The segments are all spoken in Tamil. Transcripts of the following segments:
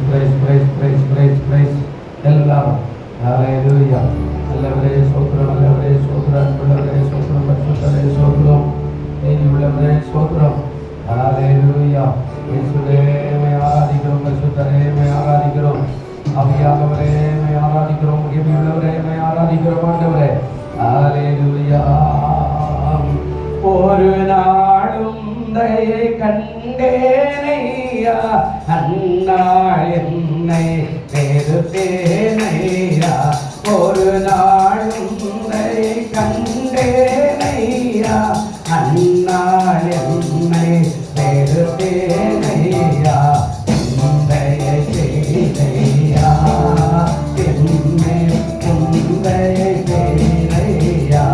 Price praise praise praise praise praise எல்லாரும் ஹல்லேலூயா. நல்லவரே ஸ்தோத்திரம், நல்லவரே ஸ்தோத்திரம், அன்புள்ளவரே ஸ்தோத்திரம், பரிசுத்தரே ஸ்தோத்திரம், நீதி உள்ளவரே ஸ்தோத்திரம். ஹல்லேலூயா. இயேசுவே மை ஆராதிக்கிறோம், பரிசுத்தரே மை ஆராதிக்கிறோம், ஆவியானவரே மை ஆராதிக்கிறோம், மகிமையுள்ளவரே மை ஆராதிக்கிறோம் ஆண்டவரே. ஹல்லேலூயா. ஒரு நாளும் தயை கண்டேனையா, அந்நாள் என்னை வெறுத்தேனையா. ஒரு நாளும் தயை கண்டேனையா, அந்நாள் என்னை வெறுத்தேனையா. தயை செய்தையா என்னை தயை செய்தையா.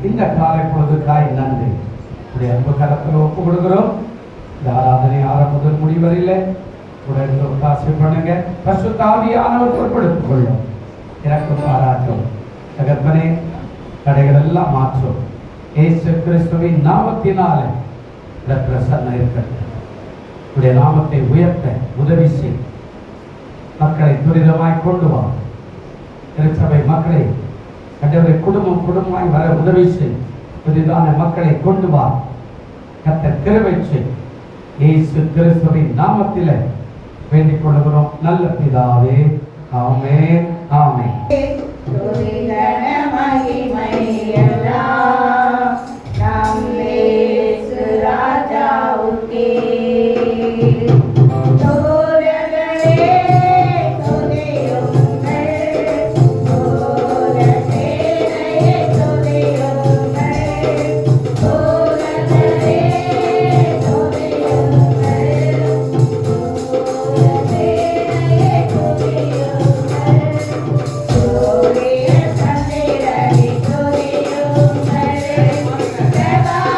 இந்த காலை பொழுதுக்காய் நன்றி. உடைய அன்பு கரத்தில் ஒப்பு கொடுக்கிறோம். இந்த ஆராதனை ஆரம்பத்தில் முடிவதில்லை. உடனே ஒத்தாசை பண்ணுங்க. பரிசுத்த ஆவியானவர் பொறுப்படுத்திக் கொள்ளும். எனக்கு பாராட்டும் தகப்பனே, தடைகள் எல்லாம் மாற்றும். இயேசு கிறிஸ்துவின் நாமத்தினாலே பிரசன்ன இருக்கட்டும். உடைய நாமத்தை உயர்த்த உதவி செய். மக்களை துரிதமாய் கொண்டு வா. திருச்சபை மக்களை கண்டவரை குடும்பம் குடும்பமாய் வர உதவி செய். புதிதான மக்களை கொண்டு வா. கர்த்தர் கிருபை செய். இயேசு கிறிஸ்துவின் நாமத்திலே வேண்டிக் கொள்கிறோம் நல்ல பிதாவே. ஆமென், ஆமென். Bye.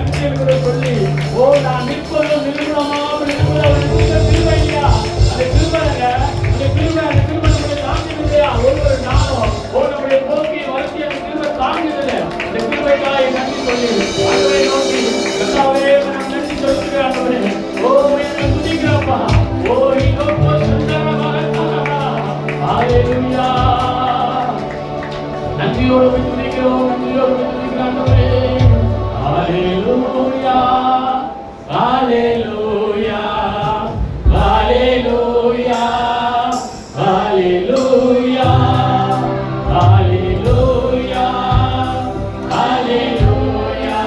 நன்றி என்று சொல்லி நான் நிற்பதும் நிறுவனமாக நிறுவன கிருபையா அந்த கிருபைங்க அந்த கிருபை நம்முடைய தாங்கினதையா ஒவ்வொரு நாளும் நம்முடைய போக்கி வளர்ச்சி அந்த கிருபை தாங்கினது அந்த கிருபைக்காக நன்றி சொல்லி ஆண்டவரை நோக்கி கர்த்தாவே நான் நன்றி சொல்லுகிறேன் ஆண்டவரே என்னை துதிக்கிறப்பா இதோ ஹalleluya நன்றியோடு துதிக்கிறோம் நன்றியோடு துதிக்கிறோம் ஆண்டவரே ஹalleluya ஹalleluya ஹalleluya ஹalleluya ஹalleluya ஹalleluya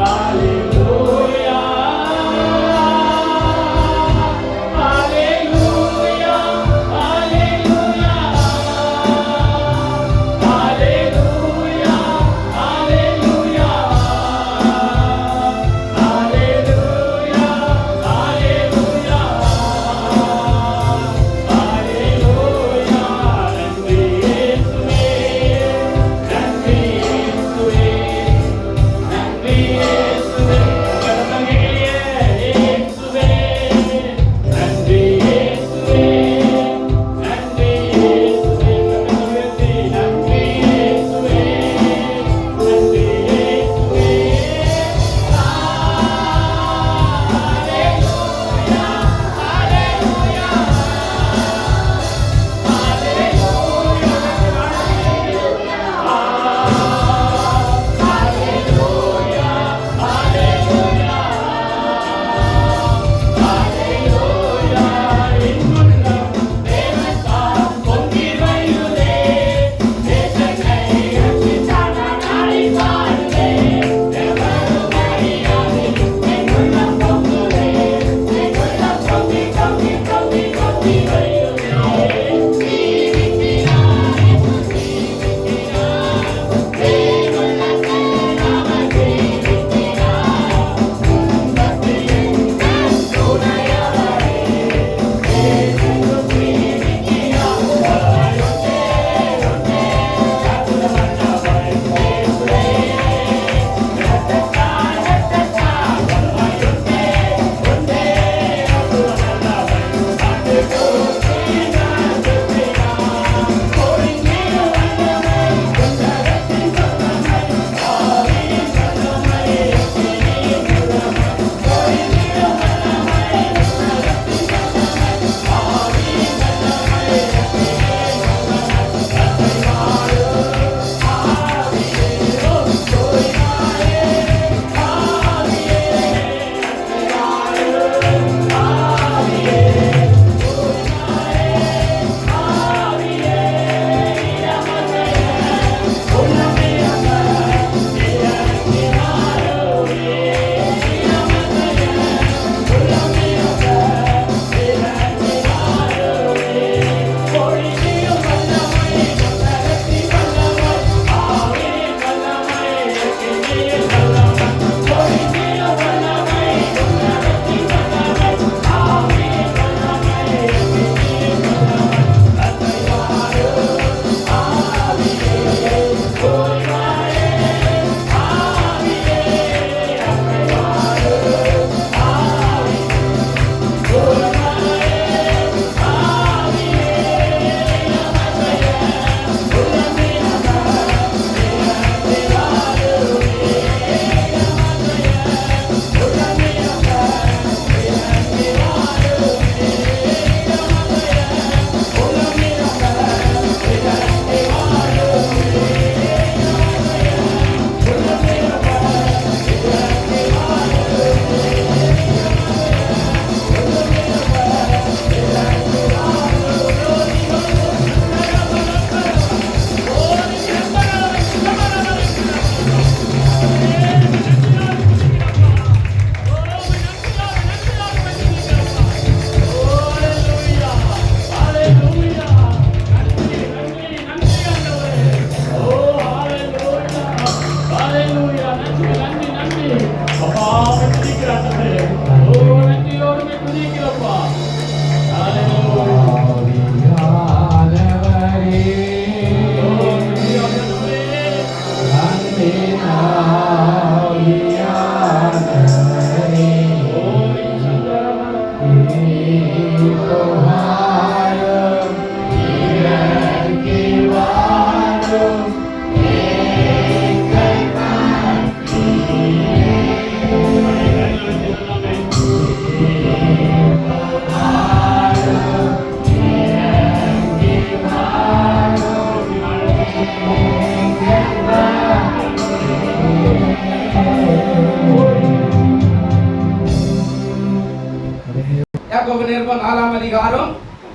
ஹalleluya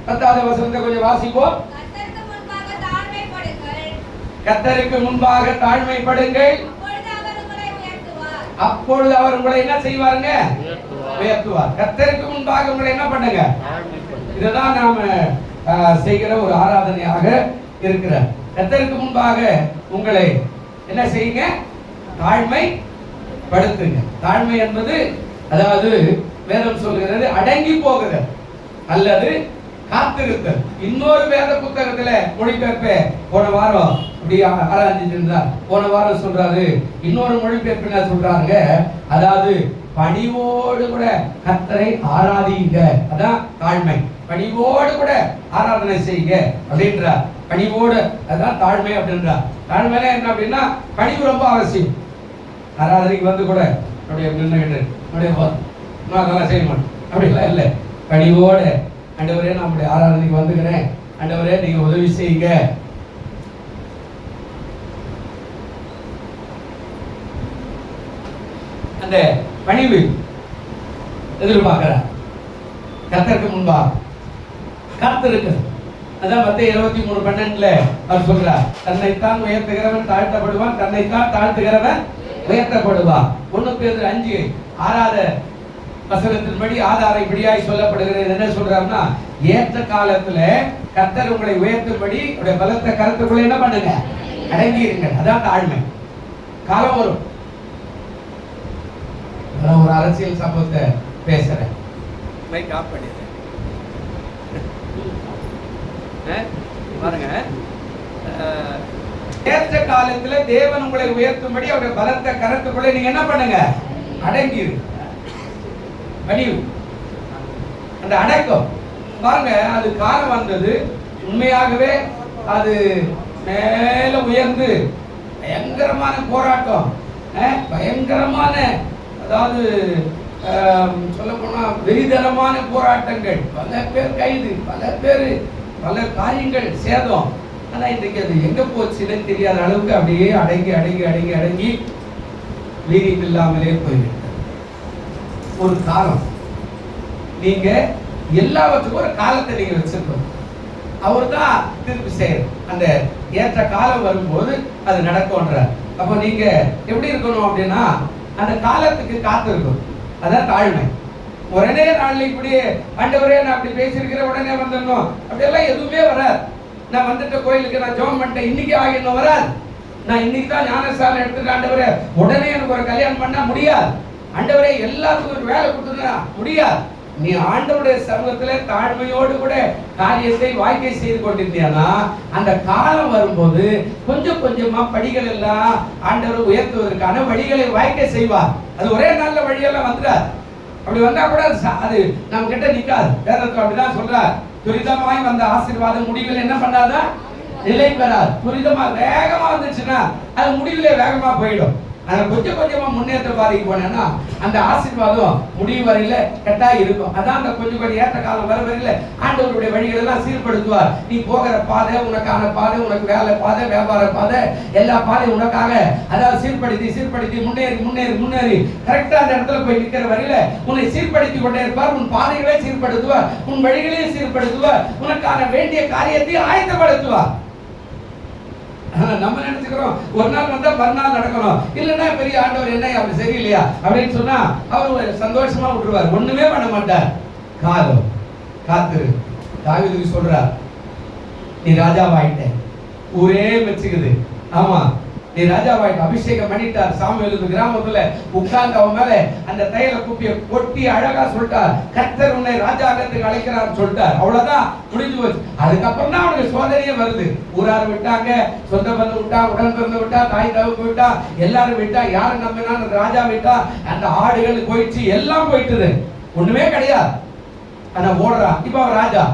10வது வசனத்தை கொஞ்சம் வாசிப்போம். கர்த்தருக்கு முன்பாக தாழ்மைப்படுங்கள், அப்பொழுது அவர் உங்களை என்ன செய்வாருங்க? உயர்த்துவார். கர்த்தருக்கு முன்பாக உங்களை என்ன பண்ணுங்க? இதுதான் நாம செய்கிற ஒரு ஆராதனையாக இருக்கிற. கர்த்தருக்கு முன்பாக உங்களை என்ன செய்யுங்க? தாழ்மைப்படுத்துங்க. தாழ்மை என்பது அதாவது வேதம் சொல்கிறது அடங்கி போகிறது அல்லது காத்திருத்தல். இன்னொரு வேத புத்தகத்துல மொழிபெயர்ப்பு போன வாரம் இப்படி ஆராய்ச்சிட்டு இருந்தார். போன வாரம் சொல்றாரு, இன்னொரு மொழிபெயர்ப்பு என்ன சொல்றாங்க, அதாவது பணிவோடு கூட கர்த்தரை ஆராதிங்க. அதான் தாழ்மை. பணிவோடு கூட ஆராதனை செய்யுங்க அப்படின்றார். பணிவோடு, அதான் தாழ்மை அப்படின்றார். தாழ்மையில என்ன அப்படின்னா பணிவு ரொம்ப அவசியம். ஆராதனைக்கு வந்து கூட அப்படியே நின்றுகிட்டு அப்படியே நான் அதெல்லாம் செய்ய மாட்டேன் அப்படிலாம் இல்லை. பணிவோடு, ஆண்டவரே நம்முடைய ஆராதனைக்கு வந்துக்கிறேன், ஆண்டவரே நீங்க உதவி செய்யுங்க. அந்த பணிவு எதிர்பார்க்கிறார். கர்த்தருக்கு முன்பா காத்திருக்கு. அதான் மத்தேயு 23:12 அவர் சொல்றார், தன்னைத்தான் உயர்த்துகிறவன் தாழ்த்தப்படுவான், தன்னைத்தான் தாழ்த்துகிறவன் உயர்த்தப்படுவான். 1 பேதுரு 5:6 வசனத்தின்படி ஆதாரம் இப்படியாய் சொல்லப்படுகிறது. என்ன சொல்றாருன்னா, ஏற்ற காலத்துல கர்த்தர் உங்களை உயர்த்தும்படி உடைய பலத்த கருத்துக்குள்ள என்ன பண்ணுங்க? அடங்கி இருங்க. அதான் தாழ்மை. காலம் வரும். ஒரு அரசியல் சம்பவத்தை பேசுறேன், மைக் ஆஃப் பண்ணிடுறேன் பாருங்க. ஏற்ற காலத்துல தேவன் உங்களை உயர்த்தும்படி அவருடைய பலத்த கருத்துக்குள்ள நீங்க என்ன பண்ணுங்க? அடங்கி இருங்க. பணிவு, அந்த அடக்கம் பாருங்க. அது காலம் வந்தது, உண்மையாகவே அது மேல உயர்ந்து பயங்கரமான போராட்டம், பயங்கரமான, அதாவது சொல்ல போனா வெறிதனமான போராட்டங்கள், பல பேர் கைது, பல காரியங்கள் சேதம். ஆனா இன்றைக்கு அது எங்க போச்சுன்னு தெரியாத அளவுக்கு அப்படியே அடங்கி அடங்கி அடங்கி அடங்கி வீரியம் இல்லாமலே போயிருக்கு. ஒரு காலம், நீங்க எல்லாவற்றுக்கும் ஒரு காலத்தை நீங்க வச்சிருக்கணும். அவர் தான் திருப்பி செய்யணும். அந்த ஏற்ற காலம் வரும்போது அது நடக்கும்ன்றார். அப்போ நீங்க எப்படி இருக்கணும் அப்படின்னா அந்த காலத்துக்கு காத்து இருக்கணும். அதான் தாழ்மை. உடனே நாள் இப்படியே ஆண்டவரே நான் அப்படி பேசியிருக்கிறேன் உடனே வந்துடணும் அப்படியெல்லாம் எதுவுமே வராது. நான் வந்துட்ட கோயிலுக்கு நான் ஜெபம் பண்ணிட்டேன் இன்னைக்கு ஆகிடணும் வராது. நான் இன்னைக்கு தான் ஞானஸ்தானம் எடுத்துட்டு ஆண்டவரே உடனே எனக்கு ஒரு கல்யாணம் பண்ணா முடியாது. ஆண்டவரே எல்லாத்துக்கும் ஒரு வேலை கொடுத்துனா முடியாது. நீ ஆண்டவருடைய சமூகத்துல தாழ்மையோடு கூட காரியத்தை வாழ்க்கை செய்து கொண்டிருந்தீங்கன்னா அந்த காலம் வரும்போது கொஞ்சம் கொஞ்சமா படிகள் எல்லாம் ஆண்டவர் உயர்த்துவதற்கான வழிகளை வாழ்க்கை செய்வார். அது ஒரே நல்ல வழியெல்லாம் வந்துடாது. அப்படி வந்தா கூட அது நம்ம கிட்ட நிக்காது. வேதத்துல அப்படிதான் சொல்றார், துரிதமாய் வந்த ஆசீர்வாதம் முடிவில் என்ன பண்ணாதா? நிலை பெறாது. துரிதமா வேகமா வந்துச்சுன்னா அது முடிவிலே வேகமா போயிடும். கொஞ்சம் கொஞ்சமா முன்னேற்ற பாதைக்கு போனேன்னா அந்த ஆசீர்வாதம் முடிவு வரையில கட்டா இருக்கும். அதான் அந்த கொஞ்சம் கொஞ்சம் ஏற்ற காலம் வர வரையில ஆண்டவருடைய வழிகள் எல்லாம் சீர்படுத்துவார். நீ போகிற பாதை, உனக்கான பாதை, உனக்கு வேலை பாதை, வியாபார பாதை, எல்லா பாதையும் உனக்காக அதாவது சீர்படுத்தி முன்னேறி கரெக்டா அந்த இடத்துல போய் நிற்கிற வரையில உன்னை சீர்படுத்தி கொண்டே இருப்பார். உன் பாதைகளை சீர்படுத்துவார், உன் வழிகளையும் சீர்படுத்துவார், உனக்கான வேண்டிய காரியத்தை ஆயத்தப்படுத்துவார். நம்ம நினைச்சுக்கிறோம் ஒரு நாள் வந்தா மறுநாள் நடக்கணும், இல்லைன்னா பெரிய ஆண்டவர் என்ன அப்படி சரியில்லையா அப்படின்னு சொன்னா அவர் சந்தோஷமா விட்டுருவார், ஒண்ணுமே பண்ண மாட்டார். காலம் காத்துரு. தாவீது சொல்றார், நீ ராஜாவாயிட்ட, ஊரே மெச்சுக்குது. ஆமா, நீ ராஜாவாயிட்ட. அபிஷேகம் பண்ணிட்டார். சாமுவேல் கிராமத்துல உட்கார்ந்து அவன் மேல அந்த தைல குப்பிய கொட்டி அழகா சொல்லிட்டார், கர்த்தர் உன்னை ராஜாங்கத்துக்கு அழைக்கிறார் சொல்லிட்டார். அவ்வளவுதான், முடிஞ்சு போச்சு. அதுக்கப்புறம் தான் அவனுக்கு சோதனையே வருது. ஊரார் விட்டாங்க, சொந்த பந்து விட்டா, உடன் பிறந்து விட்டா, தாய் தவுக்கு விட்டா, எல்லாரும் விட்டா, யாரு நம்பினா ராஜா விட்டா, அந்த ஆடுகள் போயிடுச்சு, எல்லாம் போயிட்டுது, ஒண்ணுமே கிடையாது. ஆனா ஓடுறான். இப்ப அவன் ராஜா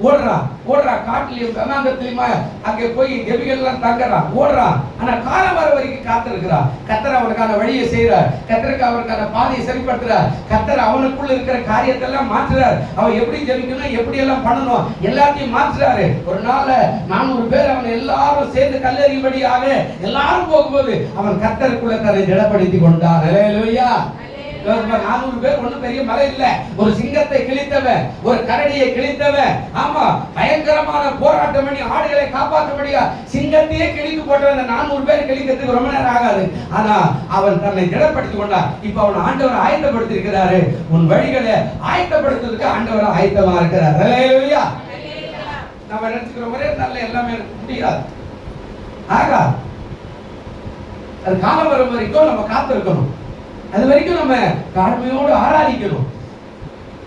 ஓடுறான் காட்டிலையும் கர்நாடகத்திலுமா அங்கே போய் கெபிகள் எல்லாம் தங்குறான், ஓடுறான். ஆனா காலம் வர வரைக்கும் காத்திருக்கிறான். கர்த்தர் அவனுக்கான வழியை செய்யறார், கர்த்தருக்கு அவனுக்கான பாதையை சரிப்படுத்துறார், கர்த்தர் அவனுக்குள்ள இருக்கிற காரியத்தை எல்லாம் மாற்றுறார். அவன் எப்படி ஜெபிக்கணும், எப்படி எல்லாம் பண்ணணும், எல்லாத்தையும் மாற்றுறாரு. ஒரு நாள்ல 400 பேர் அவன் எல்லாரும் சேர்ந்து கல்லெறியும்படியாக எல்லாரும் போகும்போது அவன் கர்த்தருக்குள்ள தன்னை திடப்படுத்தி கொண்டான். அல்லேலூயா. 400 பேர் ஒண்ணும் பெரிய மலை இல்ல. ஒரு சிங்கத்தை கிழித்தவன், ஒரு கரடியை கிழித்தவன், ஆமா பயங்கரமான போராட்டம் பண்ணி ஆடுகளை காப்பாற்றபடியா சிங்கத்தையே கிழித்து போட்டவன் 400 பேர் கிழிக்கிறதுக்கு ரொம்ப நேரம் ஆகாது. ஆனா அவன் தன்னை திடப்படுத்திக் கொண்டான். இப்ப அவன் ஆண்டவர் ஆயத்தப்படுத்தி இருக்கிறாரு. உன் வழிகளை ஆயத்தப்படுத்துறதுக்கு ஆண்டவர் ஆயத்தமா இருக்கிறார். ஹல்லேலூயா. நம்ம நினைச்சுக்கிற ஒரே நல்ல எல்லாமே முடியாது, ஆகா. அது காலம் வரும் வரைக்கும் நம்ம காத்திருக்கணும். அது வரைக்கும் நம்ம தாழ்மையோடு ஆராதிக்கணும்,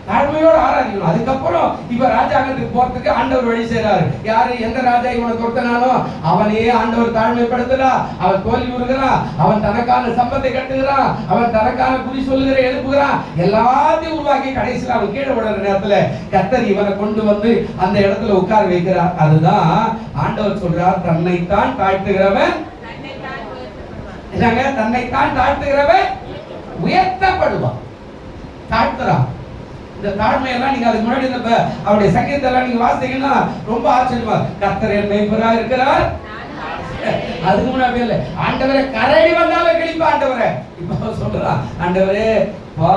தாழ்மையோடு ஆராதிக்கணும். அதுக்கப்புறம் இப்ப ராஜாங்கத்துக்கு போறதுக்கு ஆண்டவர் வழி செய்றாரு. யாரு எந்த ராஜா இவனை கொடுத்தனாலும் அவனே ஆண்டவர் தாழ்மைப்படுத்துறா. அவன் தோல்வி உறுகிறான், அவன் தனக்கான சம்பத்தை கட்டுகிறான், அவன் தனக்கான குறி சொல்லுகிற எழுப்புகிறான், எல்லாத்தையும் உருவாக்கி கடைசியில் அவன் கீழே விடுற நேரத்துல கர்த்தர் இவனை கொண்டு வந்து அந்த இடத்துல உட்கார வைக்கிறார். அதுதான் ஆண்டவர் சொல்றார், தன்னைத்தான் தாழ்த்துகிறவன் தன்னைத்தான் தாழ்த்துகிறவன் உயர்த்தப்படுவான். தாழ்த்துறான். இந்த தாழ்மையெல்லாம் நீங்க அதுக்கு முன்னாடி அவருடைய சங்கீதத்தெல்லாம் நீங்க வாசித்தீங்கன்னா ரொம்ப ஆச்சரியமா, கர்த்தர் என் மேய்ப்பரா இருக்கிறார். அதுக்கு முன்னாடி இல்ல, ஆண்டவரே கரடி வந்தாலும் கிழிப்பா ஆண்டவரே. இப்ப சொல்றான், ஆண்டவரே வா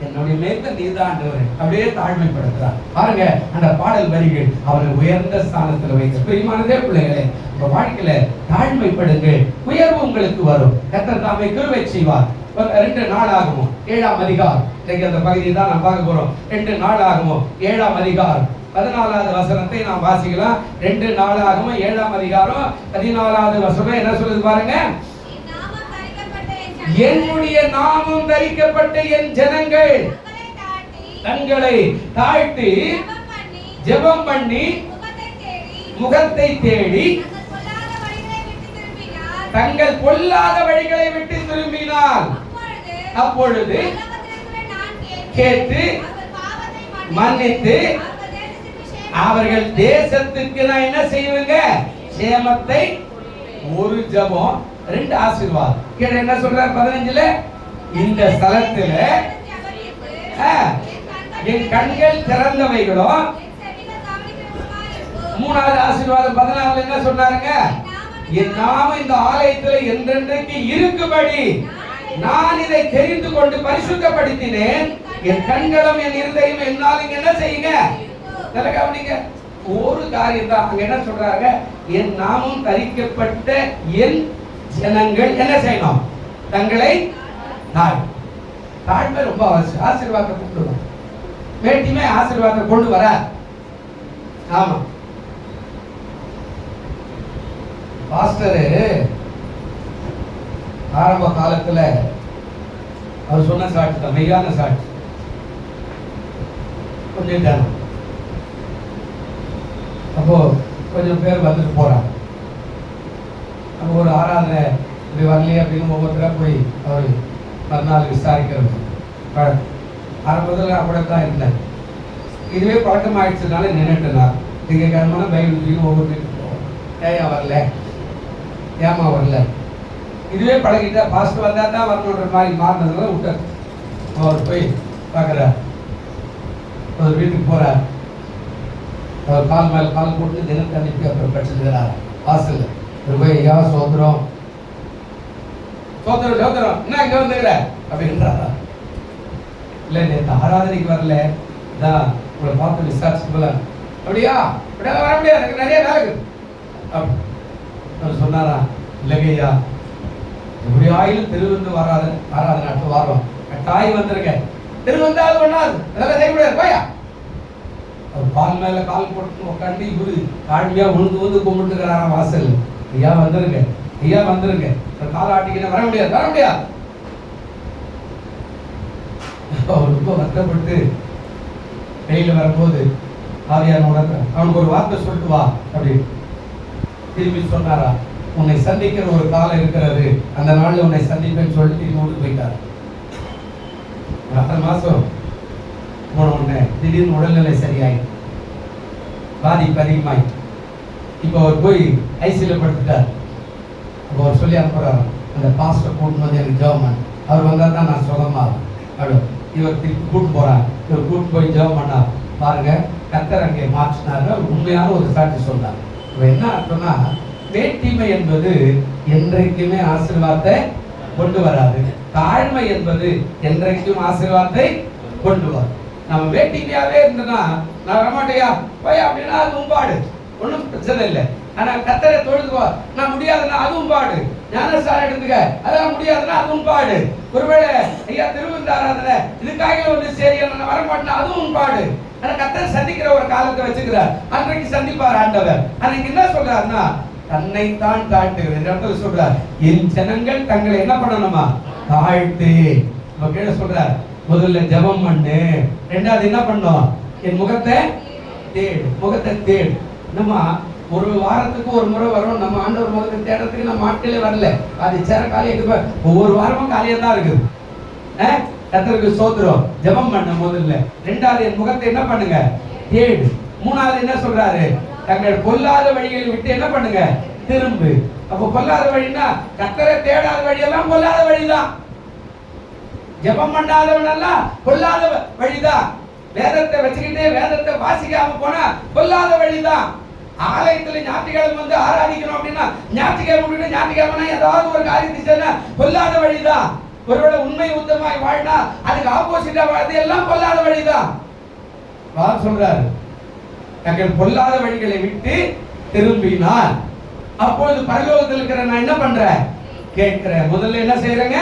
என்னுடைய மேய்ப்பர் நீதான் ஆண்டவரே. அப்படியே தாழ்மைப்படுத்துறான். பாருங்க அந்த பாடல் வரிகள் அவரை உயர்ந்த ஸ்தானத்துல வைக்க. பிரியமானதே பிள்ளைகளே, உங்க வாழ்க்கையில தாழ்மைப்படுங்க, உயர்வு உங்களுக்கு வரும். கர்த்தர் தாமே கிருபை செய்வார். 2 நாளாகமோ 7ஆம் அதிகாரம், இன்னைக்கு அந்த பகுதியை தான் நாம் பார்க்க போறோம். 2 நாளாகமோ 7ஆம் அதிகாரம் 14வது வசனத்தை நாம் வாசிக்கலாம். 2 நாளாகமோ 7ஆம் அதிகாரம் 14வது வசனம் என்ன சொல்லுது பாருங்க. என்னுடைய நாமம் தரிக்கப்பட்ட என் ஜனங்கள் தங்களை தாழ்த்தி ஜெபம் பண்ணி முகத்தை தேடி தங்கள் பொல்லாத வழிகளை விட்டு திரும்பினால் அப்பொழுது கேட்டு மன்னித்து அவர்கள் தேசத்துக்கு நான் என்ன செய்வேங்க, சேமத்தை. ஒரு ஜெபம், 2 ஆசீர்வாதம். கீழே என்ன சொல்றார் 15ல, இந்த ஸ்தலத்துல என் கண்கள் திறந்தவைகளும். 3வது ஆசீர்வாதம் 14ல என்ன சொன்னாருங்க, என் நாமம் இந்த ஆலயத்துல என்றென்றைக்கு இருக்கும்படி நான் இதை தெரிந்து கொண்டு பரிசுத்தப்படுத்தினேன். என் கண்களும் என் இருதயம் என்னாலும் என்ன செய்யுங்க, கவனிங்க. ஒரு காரியம் தான் அங்க என்ன சொல்றாங்க, என் நாமம் தரிக்கப்பட்ட என் ஜனங்கள் என்ன செய்யணும், தங்களை தாழ்மை ரொம்ப அவசியம். ஆசீர்வாதத்தை கொண்டு வர வேண்டியுமே ஆசீர்வாதத்தை கொண்டு வர. ஆமா, பாஸ்டரு ஆரம்ப காலத்துல அவர் சொன்ன சாட்சி தான், மெய்யான சாட்சி. கொஞ்சம் தினம் அப்போ கொஞ்சம் பேர் வந்துட்டு போறாங்க. நம்ம ஒரு ஆராதனை இப்படி வரலையே அப்படின்னு ஒவ்வொருத்தரா போய் அவர் மறுநாள் விசாரிக்கிறது ஆரம்பத்தில் அப்படித்தான் இருந்தேன். இதுவே பழக்கம் ஆயிடுச்சதுனால நின்றுட்டுனா நீங்க கிழமைனா பைபிள் ஒவ்வொரு வீட்டுக்கு போவோம். ஏன் வரல, ஏமா வரல, இதுவே பழகிட்டா பாஸ்டர் வந்தா தான் வரணுன்ற மாதிரி மாறினதுனால விட்டார். அவர் போய் பார்க்குறார், அவர் வீட்டுக்கு போறார். அவர் கால் மேல கால் போட்டு தினத்தை அனுப்பி அப்புறம் படிச்சுக்கிறார் வாசல்ல. ஒரு போய் ஐயா சோதரம் சோதரம் சோதரம் என்ன இங்க வந்துக்கிற அப்படின்றாரா. இல்லை நேற்று ஆராதனைக்கு வரல, இதான் உங்களை பார்த்து விசாரிச்சு போல. அப்படியா, அப்படியே வர முடியாது, எனக்கு நிறைய வேலை இருக்கு. அவர் சொன்னாரா, இல்லைங்கய்யா எப்படி ஆயிலும் திருவிருந்து ஆராதனை அடுத்த வாரம் கட்டாயம் வந்திருக்கேன். திருவந்தாவது ஒண்ணாது அதெல்லாம் செய்ய முடியாது போயா. அவர் கால் மேல கால் போட்டு உட்காந்து இவரு காண்டியா உழுந்து கும்பிட்டுக்கிறாராம் வாசல். ஐயா வந்துருங்க, ஐயா வந்துருங்க, கால் ஆட்டிக்கிட்ட வர முடியாது, வர முடியாது. அவர் ரொம்ப வருத்தப்பட்டு வெளியில வரும்போது ஆவியார் அவனுக்கு ஒரு வார்த்தை சொல்லிட்டு வா அப்படின்னு திரும்பி சொன்னாரா. உன்னை சந்திக்கிற ஒரு காலம் இருக்கிறது, அந்த நாள்ல உன்னை சந்திப்பேன்னு சொல்லிட்டு வீட்டுக்கு போயிட்டார். 6 மாசம் போன உடனே திடீர்னு உடல்நிலை சரியாயிட்டு பாதிப்பு அதிகமாயி இப்போ அவர் போய் ஐசியூல படுத்துட்டார். அப்போ அவர் சொல்லி அனுப்புறாரு, அந்த பாஸ்டர் கூட்டு வந்து எனக்கு ஜெபம், அவர் வந்தா தான் நான் சுகமாகும் அப்படி. இவர் திருப்பி கூட்டு போறார். இவர் கூட்டு போய் ஜெபம் பண்ணா பாருங்க, கர்த்தர் அங்கே மாற்றினாரு. அவர் உண்மையான ஒரு சாட்சி சொன்னார். இப்போ என்ன அர்த்தம்னா, வேட்டிமை என்பது என்றைக்குமே ஆசீர்வாதத்தை கொண்டு வராது. தாழ்மை என்பது என்றைக்கும் ஆசீர்வாதத்தை கொண்டு வரும். நம்ம வேட்டிங்காவே இருந்தோம்னா நான் வரமாட்டேயா போய் அப்படின்னா அது உம்பாடு, ஒன்றும் பிரச்சனை இல்லை. ஆனா கத்தரை தொழுதுவா நான் முடியாதுன்னா அதுவும் பாடு. ஞானஸ்தானம் எடுத்துக்க அதெல்லாம் முடியாதுன்னா அதுவும் பாடு. ஒருவேளை ஐயா திருவிழா ஆராதனை இதுக்காக வந்து சரி நான் வரமாட்டேன்னா அதுவும் பாடு. ஆனா கத்தரை சந்திக்கிற ஒரு காலத்தை வச்சுக்கிறார். அன்றைக்கு சந்திப்பார் ஆண்டவர். அன்னைக்கு என்ன சொல்றாருன்னா தன்னைத்தான் தாழ்த்துகிறார். இந்த இடத்துல சொல்றார் என் ஜனங்கள் தங்களை என்ன பண்ணணுமா தாழ்த்து. கீழே சொல்றார் முதல்ல ஜெபம் பண்ணு, ரெண்டாவது என்ன பண்ணும் என் முகத்தை தேடு. முகத்தை தேடு. நம்ம ஒரு வாரத்துக்கு ஒரு முறை வரும். நம்ம ஆண்டவர் முகத்தை தேடுறதுக்கு நம்ம ஆட்களே வரல. அது சேர காலியாக ஒவ்வொரு வாரமும் காலியா தான் இருக்குது. கர்த்தருக்கு ஸ்தோத்திரம். ஜெபம் பண்ண முதல்ல, ரெண்டாவது என் முகத்தை என்ன பண்ணுங்க தேடு. மூணாவது என்ன சொல்றாரு தங்கள் பொல்லாத வழிகளை விட்டு என்ன பண்ணுங்க திரும்பு. அப்ப பொல்லாத வழின்னா கர்த்தரை தேடாத வழியெல்லாம் பொல்லாத வழிதான். ஜெபம் பண்ணாதவன் எல்லாம் பொல்லாத வழிதான். வேதத்தை வச்சுக்கிட்டே வேதத்தை வாசிக்காம போனா பொல்லாத வழிதான். ஆலயத்துல ஞாயிற்றுக்கிழமை வந்து ஆராதிக்கணும் அப்படின்னா ஞாயிற்றுக்கிழமை ஏதாவது ஒரு காரியத்தை செய்ய பொல்லாத வழிதான். ஒருவேளை உண்மை உத்தமாய் வாழ்னா அதுக்கு ஆப்போசிட்டா வாழ்றது எல்லாம் பொல்லாத வழிதான். சொல்றாரு தங்கள் பொல்லாத வழிகளை விட்டு திரும்பினார் அப்பொழுது பரலோகத்தில் இருக்கிற நான் என்ன பண்றேன் கேட்கிறேன். முதல்ல என்ன செய்யறேங்க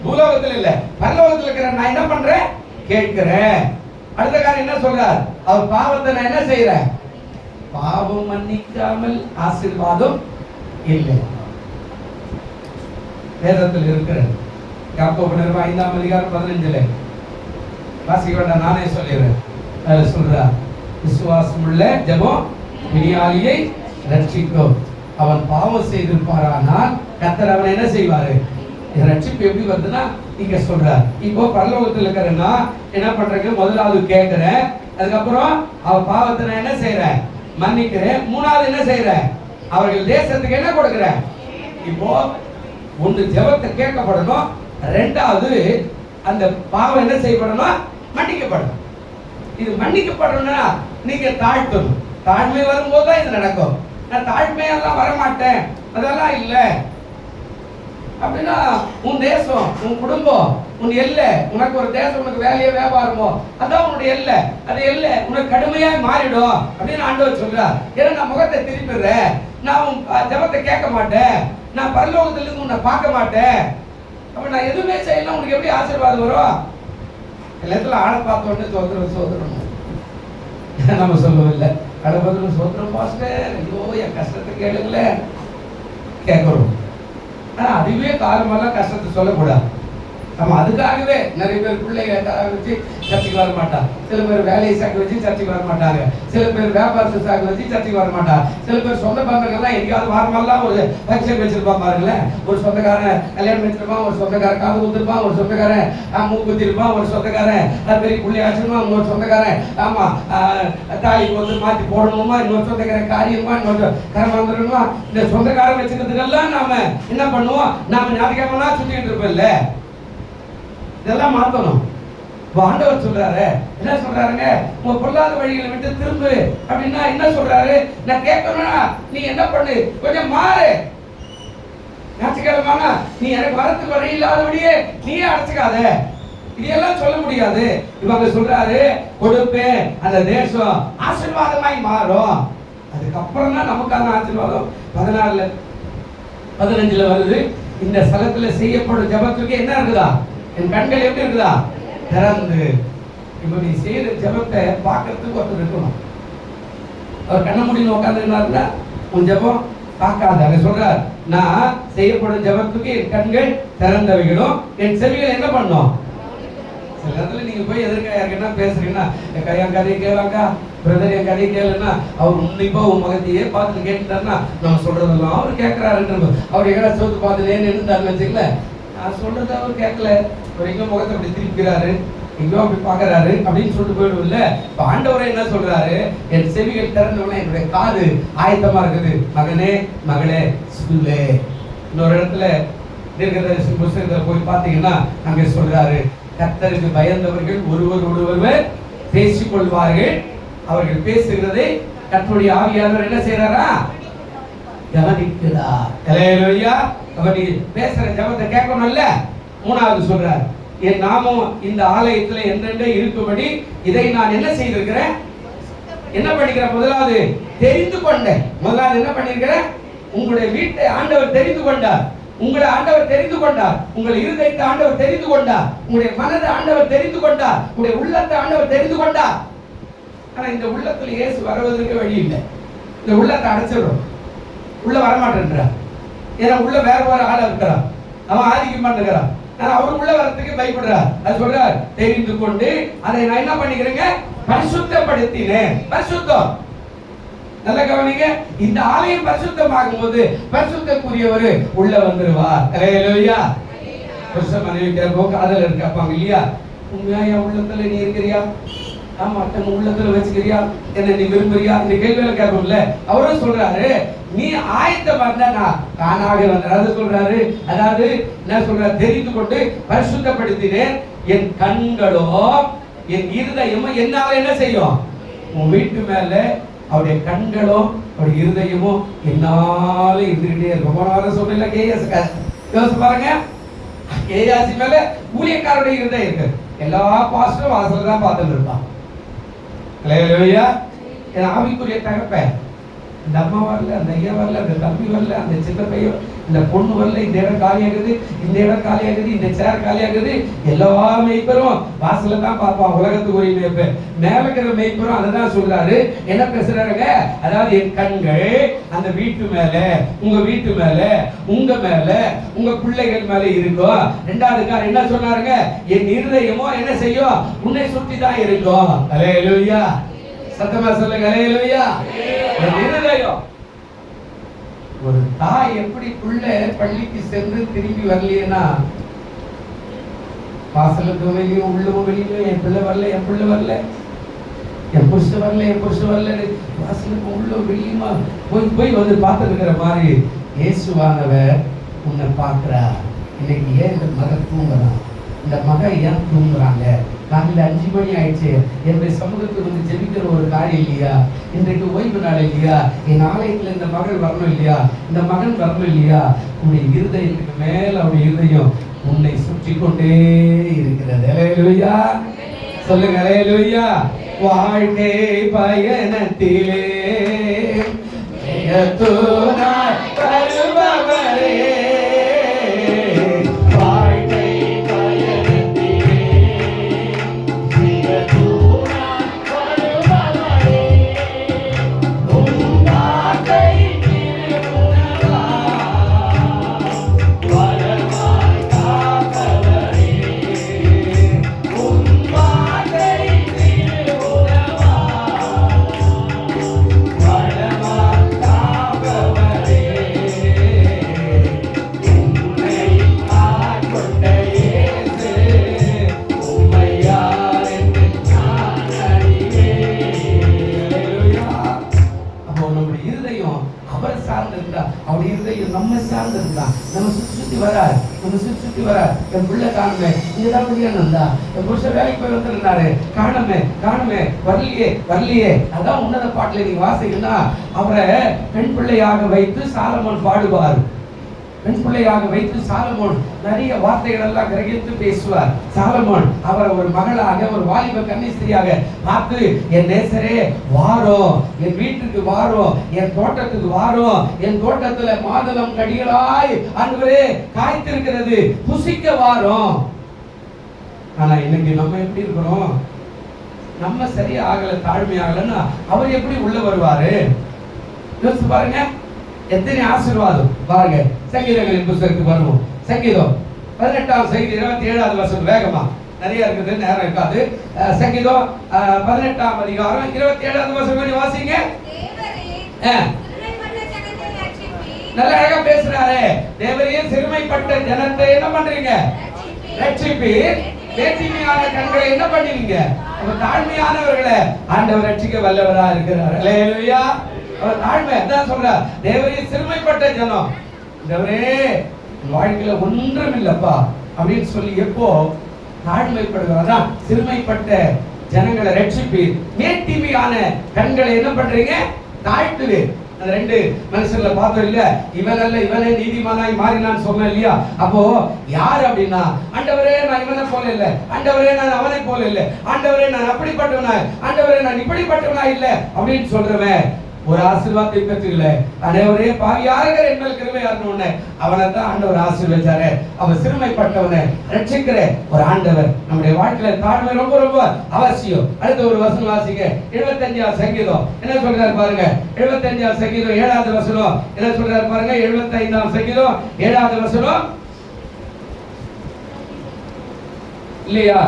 பூலோகத்தில் இல்ல பரலோகத்தில் இருக்கிற நான் என்ன பண்றேன் கேட்கிறேன். அடுத்த காரியம் என்ன சொல்றார் அவர் பாவத்தை நான் என்ன செய்யறேன் பாவம் மன்னிக்காமல் ஆசீர்வாதம் இல்லை. வேதத்தில் இருக்கிற யாக்கோபு நிருபம் 5ஆம் அதிகாரம் 15 வாசிக்க வேண்டாம், நானே சொல்லிடுறேன். சொல்றார் விசுவாசம் உள்ள ஜெபம் வினியாளியை ரட்சிக்கும். அவன் பாவம் செய்திருப்பாரானால் கர்த்தர் அவன் என்ன செய்வாரு ரட்சிப்பு எப்படி வருதுன்னா இங்க சொல்றார். இப்போ பரலோகத்தில் இருக்கிறேன்னா என்ன பண்றேங்க முதலாவது கேட்கிறேன், அதுக்கப்புறம் அவன் பாவத்தை நான் என்ன செய்யறேன் மன்னிக்கிறேன், மூணாவது என்ன செய்யறேன் அவர்கள் தேசத்துக்கு என்ன கொடுக்கிறேன். இப்போ ஒன்று ஜெபத்தை கேட்கப்படணும், ரெண்டாவது அந்த பாவம் என்ன செய்யப்படணும் மன்னிக்கப்படணும். இது மன்னிக்கப்படணும்னா நீங்க தாழ்த்தணும். தாழ்மை வரும்போது தான் இது நடக்கும். நான் தாழ்மையெல்லாம் வரமாட்டேன் அதெல்லாம் இல்லை அப்படின்னா உன் தேசம் உன் குடும்பம் உன் எல்லை, உனக்கு ஒரு தேசம் உனக்கு வேலையோ வியாபாரமோ அதான் உன்னுடைய எல்லை. அது எல்லை உனக்கு கடுமையாக மாறிடும் அப்படின்னு ஆண்டவர் சொல்றார். ஏன்னா நான் முகத்தை திருப்பிடுறேன், நான் உன் ஜெபத்தை கேட்க மாட்டேன், நான் பரலோகத்திலிருந்து உன்னை பார்க்க மாட்டேன், அப்ப நான் எதுவுமே செய்யலாம் உனக்கு எப்படி ஆசீர்வாதம் வரும். எல்லாத்துல ஆளை பார்த்த உடனே சோதரம் சோதரம் நம்ம சொல்லுவோம் இல்லை ஆளை பார்த்து சோதரம் பாஸ்டர் ஐயோ என் கஷ்டத்தை கேளுங்கள கேட்கிறோம். ஆனா அதுவே காலமெல்லாம் கஷ்டத்தை சொல்லக்கூடாது. நம்ம அதுக்காகவே நிறைய பேர் பிள்ளைங்க வச்சு சர்ச்சைக்கு வர மாட்டாங்க, சில பேர் வேலையை சாக்கு வச்சு சர்ச்சைக்கு வர மாட்டாங்க, சில பேர் வியாபாரத்தை சாக்கு வச்சு சர்ச்சைக்கு வர மாட்டாங்க, சில பேர் சொந்த பந்தங்கள்லாம் எங்கேயாவது வாரமெல்லாம் ஒரு ஃபங்க்ஷன் வச்சிருப்பான் பாருங்களேன். ஒரு சொந்தக்காரன் கல்யாணம் வச்சிருப்பான், ஒரு சொந்தக்காரன் காது குத்திருப்பான், ஒரு சொந்தக்காரன் மூக்கு குத்திருப்பான், ஒரு சொந்தக்காரன் அது பெரிய புள்ளி ஆச்சுமா, இன்னொரு சொந்தக்காரன் ஆமா தாலிக்கு வந்து மாற்றி போடணுமா, இன்னொரு சொந்தக்காரன் காரியமா, இன்னொரு கரம் வந்துடணுமா. இந்த சொந்தக்காரன் வச்சுக்கிறதுக்கெல்லாம் நாம என்ன பண்ணுவோம், நாம ஞாபகமெல்லாம் சுத்திட்டு இருப்போம் இல்ல. இதெல்லாம் மாத்தணும். ஆண்டவர் சொல்றாரு என்ன சொல்றாருங்க உங்க பொல்லாத வழிகளை விட்டு திரும்பு அப்படின்னா என்ன சொல்றாரு நான் கேட்கணும்னா நீ என்ன பண்ணு கொஞ்சம் மாறு. ஞாயிற்றுக்கிழமை நீ எனக்கு வரத்துக்கு வழி இல்லாதபடியே நீயே அடைச்சுக்காத இதெல்லாம் சொல்ல முடியாது. இவங்க சொல்றாரு கொடுப்பேன் அந்த தேசம் ஆசீர்வாதமாய் மாறும். அதுக்கப்புறம் தான் நமக்கான ஆசீர்வாதம் 14 15 வருது. இந்த ஸ்தலத்துல செய்யப்படும் ஜெபத்துக்கு என்ன இருக்குதா என் கண்கள் எப்படி இருக்குதா திறந்து. இப்ப நீ செய்யற ஜெபத்தை பார்க்கறதுக்கு ஒருத்தர் இருக்கணும். அவர் கண்ண முடியும் உட்காந்துருந்தா உன் ஜெபம் பார்க்காத. அங்க சொல்றார் நான் செய்யப்படும் ஜெபத்துக்கு என் கண்கள் திறந்தவைகளும் என் செவிகள் என்ன பண்ணும். சில இடத்துல நீங்க போய் எதிர்க்க யாருக்குன்னா பேசுறீங்கன்னா என் கதையை கேளாக்கா பிரதர் என் கதையை கேளுன்னா அவர் உன்னிப்பா உன் மகத்தையே பார்த்து கேட்டுட்டாருன்னா நம்ம சொல்றதெல்லாம் அவர் கேட்கிறாருன்ற அவர் எங்கடா சோத்து பார்த்து இருந்தாருன்னு வச்சுக்கல நான் சொல்றது அவர் கேட்கல. அவர் எங்க முகத்தை அப்படி திருப்பிக்கிறாரு எங்கோ அப்படி பாக்குறாரு அப்படின்னு சொல்லிட்டு போயிடும் இல்ல. இப்ப ஆண்டவரே என்ன சொல்றாரு என் செவிகள் திறந்தவனே என்னுடைய காது ஆயத்தமா இருக்குது மகனே மகளே சொல்லு. இன்னொரு இடத்துல தீர்க்கதரிசி புத்தகத்துல போய் பாத்தீங்கன்னா அங்க சொல்றாரு கர்த்தருக்கு பயந்தவர்கள் ஒருவர் பேசிக் கொள்வார்கள், அவர்கள் பேசுகிறதை கர்த்தருடைய ஆவியானவர் என்ன செய்யறாரா கவனிக்கிறார். ஹல்லேலூயா. அப்ப நீ பேசுற ஜெபத்தை கேட்கணும்ல. மூணாவது சொல்றார், என் நாமம் இந்த ஆலயத்துல என்றென்றே இருக்கும்படி இதை நான் என்ன செய்திருக்கிறேன், என்ன பண்ணிக்கிறேன்? முதலாவது தெரிந்து கொண்டேன். முதலாவது என்ன பண்ணிருக்கிறேன்? உங்களுடைய வீட்டை ஆண்டவர் தெரிந்து கொண்டார். உங்களை ஆண்டவர் தெரிந்து கொண்டார். உங்கள் இருதயத்தை ஆண்டவர் தெரிந்து கொண்டார். உங்களுடைய மனதை ஆண்டவர் தெரிந்து கொண்டார். உங்களுடைய உள்ளத்தை ஆண்டவர் தெரிந்து கொண்டார். ஆனா இந்த உள்ளத்துல இயேசு வருவதற்கு வழி இல்லை. இந்த உள்ளத்தை அடைச்சிடும். உள்ள வரமாட்டேன்றார். ஏன்னா உள்ள வேற ஆளா இருக்கிறான். அவன் ஆதிக்கம் பண்ணுகிறான். அவர் உள்ள வரத்துக்கு பயப்படுறார். அது சொல்றார், தெரிந்து கொண்டு அதை நான் என்ன பண்ணிக்கிறேங்க, பரிசுத்தப்படுத்தினேன். பரிசுத்தம் நல்ல கவனிங்க. இந்த ஆலயம் பரிசுத்தமாகும் போது பரிசுத்தக்குரியவர் உள்ள வந்துருவார். ஹல்லேலூயா. புருஷ மனைவி காதல் இருக்காப்பாங்க இல்லையா? உண்மையா என் உள்ளத்துல நீ இருக்கிறியா? ஆமா, தன் உள்ளத்துல வச்சுக்கிறியா? என்ன நீ விரும்புறியா? இந்த கேள்வியில கேட்போம்ல. அவரும் சொல்றாரு, நீ ஆயத்தமா இருந்தா நான் தானாக வந்தேன் சொல்றாரு. அதாவது என்ன சொல்ற, தெரிந்து கொண்டு பரிசுத்தப்படுத்தினேன். என் கண்களோ என் இருதயமும் என்னால என்ன செய்யும்? உன் வீட்டு மேல அவருடைய கண்களும் அவருடைய இருதயமும் என்னால இருந்துகிட்டே இருக்கும். போன வாரம் சொன்ன கேஎஸ் யோசிச்சு பாருங்க. கேயாசி மேல ஊழியக்காரருடைய இருதயம் இருக்கு. எல்லா பாஸ்டரும் வாசல்ல தான் பார்த்துட்டு இருப்பான். ஹல்லேலூயா. என் ஆவிக்குரிய தகப்பன், இந்த அம்மா வரல, அந்த ஐயா வரல, அந்த தம்பி வரல, அந்த சின்ன பையன், இந்த பொண்ணு வரல, இந்த இடம் காலியாகுது, இந்த இடம் காலியாகுது, இந்த சேர் காலியாகுது. எல்லா மெய்ப்பரும் வாசல்ல தான் பார்ப்பான். உலகத்துக்கு ஒரு மெய்ப்பர் மேல இருக்கிற மெய்ப்பரும் அதுதான் சொல்றாரு. என்ன பேசுறாருங்க? அதாவது என் கண்கள் அந்த வீட்டு மேல, உங்க வீட்டு மேல, உங்க மேல, உங்க பிள்ளைகள் மேல இருக்கும். ரெண்டாவது கார் என்ன சொன்னாருங்க? என் இருதயமோ என்ன செய்யும்? உன்னை சுற்றி தான் இருக்கும். ஹல்லேலூயா. சத்தமா சொல்லுங்க, ஹல்லேலூயா. என் இருதயம். ஒரு தாய் எப்படி பிள்ளை பள்ளிக்கு சென்று திரும்பி வரலையேனா, வாசலுக்கு வெளியும் உள்ளவும் வெளியும் என் பிள்ளை வரல, என் பிள்ளை வரல, என் புருஷன் வரல, என் புருஷன் வரல, வாசலுக்கு உள்ள வெளியுமா போய் போய் வந்து பார்த்துருக்கிற மாதிரி இயேசுவானவர் உன்னை பார்க்கிறார். இன்னைக்கு ஏன் இந்த மகன் தூங்குறான்? இந்த மகன் ஏன் தூங்குறாங்க? காலையில் 5 மணி ஆயிடுச்சு. என்னுடைய சமூகத்துக்கு வந்து ஜெபிக்கிற ஒரு காரியம் இல்லையா? இன்றைக்கு ஓய்வு நாள் இல்லையா? என் ஆலயத்தில் இந்த மகள் வரணும் இல்லையா? இந்த மகன் வரணும் இல்லையா? உன்னுடைய இருதயத்துக்கு மேல அவருடைய இருதயம் உன்னை சுற்றி கொண்டே இருக்கிறது. ஹல்லேலூயா. சொல்லுங்க, ஹல்லேலூயா. வாழ்க்கை பயணத்திலே துணை வருபவரே, நம்ம சார்ந்து இருக்கலாம். நம்ம சுற்றி வரார், நம்ம சுற்றி வரார். என் பிள்ளை காணுமே, இங்கதான் பிள்ளையா? என் புருஷன் வேலைக்கு போய் வந்துருந்தாரு, காணுமே காணுமே, வரலையே வரலையே. அதான் உன்னத பாட்டுல நீங்க வாசிங்கன்னா, அவரை பெண் பிள்ளையாக வைத்து சாலமோன் பாடுவார். பெண் பிள்ளையாக வைத்து சாலமோன் நிறைய வார்த்தைகள் எல்லாம் கிரகித்து பேசுவார். சாலமோன் அவரை ஒரு மகளாக, ஒரு வாலிப கன்னிஸ்திரியாக பார்த்து, என் நேசரே வாரோம், என் வீட்டுக்கு வாரோம், என் தோட்டத்துக்கு வாரோம், என் தோட்டத்துல மாதுளம் கடிகளாய் ஆண்டவரே காய்த்திருக்கிறது, புசிக்க வாரோம். ஆனா இன்னைக்கு நம்ம எப்படி இருக்கிறோம்? நம்ம சரியா ஆகல, தாழ்மை ஆகலன்னா அவர் எப்படி உள்ள வருவாரு? யோசிச்சு பாருங்க. எத்தனை ஆசீர்வாதம் பாருங்க. சங்கீதங்களின் புத்தகத்துக்கு வருவோம். சங்கீதம் 18ஆம் சங்கீதம் 27வது வசனம். வேகமா நிறைய இருக்குது, நேரம் இருக்காது. சங்கீதம் 18ஆம் அதிகாரம் 27வது வசனம் வாசிங்க. நல்ல அழகா பேசுறாரு. தேவரே சிறுமைப்பட்ட ஜனத்தை என்ன பண்றீங்க? ரட்சிப்பீர். வேற்றுமையான கண்களை என்ன பண்ணுவீங்க? தாழ்மையானவர்களை ஆண்டவர் ரட்சிக்க வல்லவரா இருக்கிறார். ஹல்லேலூயா. அவர் தாழ்மை அதான் சொல்றார். தேவரே சிறுமைப்பட்ட ஜனம், தேவரே வாழ்க்கையில ஒன்றும் இல்லப்பா அப்படின்னு சொல்லி எப்போ தாழ்மைப்படுகிறார், சிறுமைப்பட்ட ஜனங்களை ரட்சிப்பீர். மேட்டிமையான கண்களை என்ன பண்றீங்க? தாழ்த்துவீர். அந்த ரெண்டு மனுஷங்களை பார்த்தோம் இல்ல, இவன் அல்ல இவனே நீதிமானாய் மாறினான்னு சொன்னேன் இல்லையா? அப்போ யாரு அப்படின்னா, ஆண்டவரே நான் இவனை போல இல்ல, ஆண்டவரே நான் அவனை போல இல்ல, ஆண்டவரே நான் அப்படிப்பட்டவனா, ஆண்டவரே நான் இப்படிப்பட்டவனா இல்ல அப்படின்னு சொல்றவன் ஒரு ஆசீர்வாதத்தை பெற்றுக்கல. ஆண்டவரே பாவியாக என் மேல் கிருபையாருன்னு அவனை தான் ஆண்டவர் ஆசீர்வதிச்சாரு. அவன் சிறுமைப்பட்டவனை ரட்சிக்கிற ஒரு ஆண்டவர் நம்முடைய வாழ்க்கையில தாழ்மை ரொம்ப ரொம்ப அவசியம். அடுத்த ஒரு வசனம் வாசிங்க. 75ஆம் சங்கீதம் என்ன சொல்றாரு பாருங்க. 75ஆம் சங்கீதம் 7வது வசனம் என்ன சொல்றாரு பாருங்க. 75ஆம் சங்கீதம் 7வது வசனம் இல்லையா?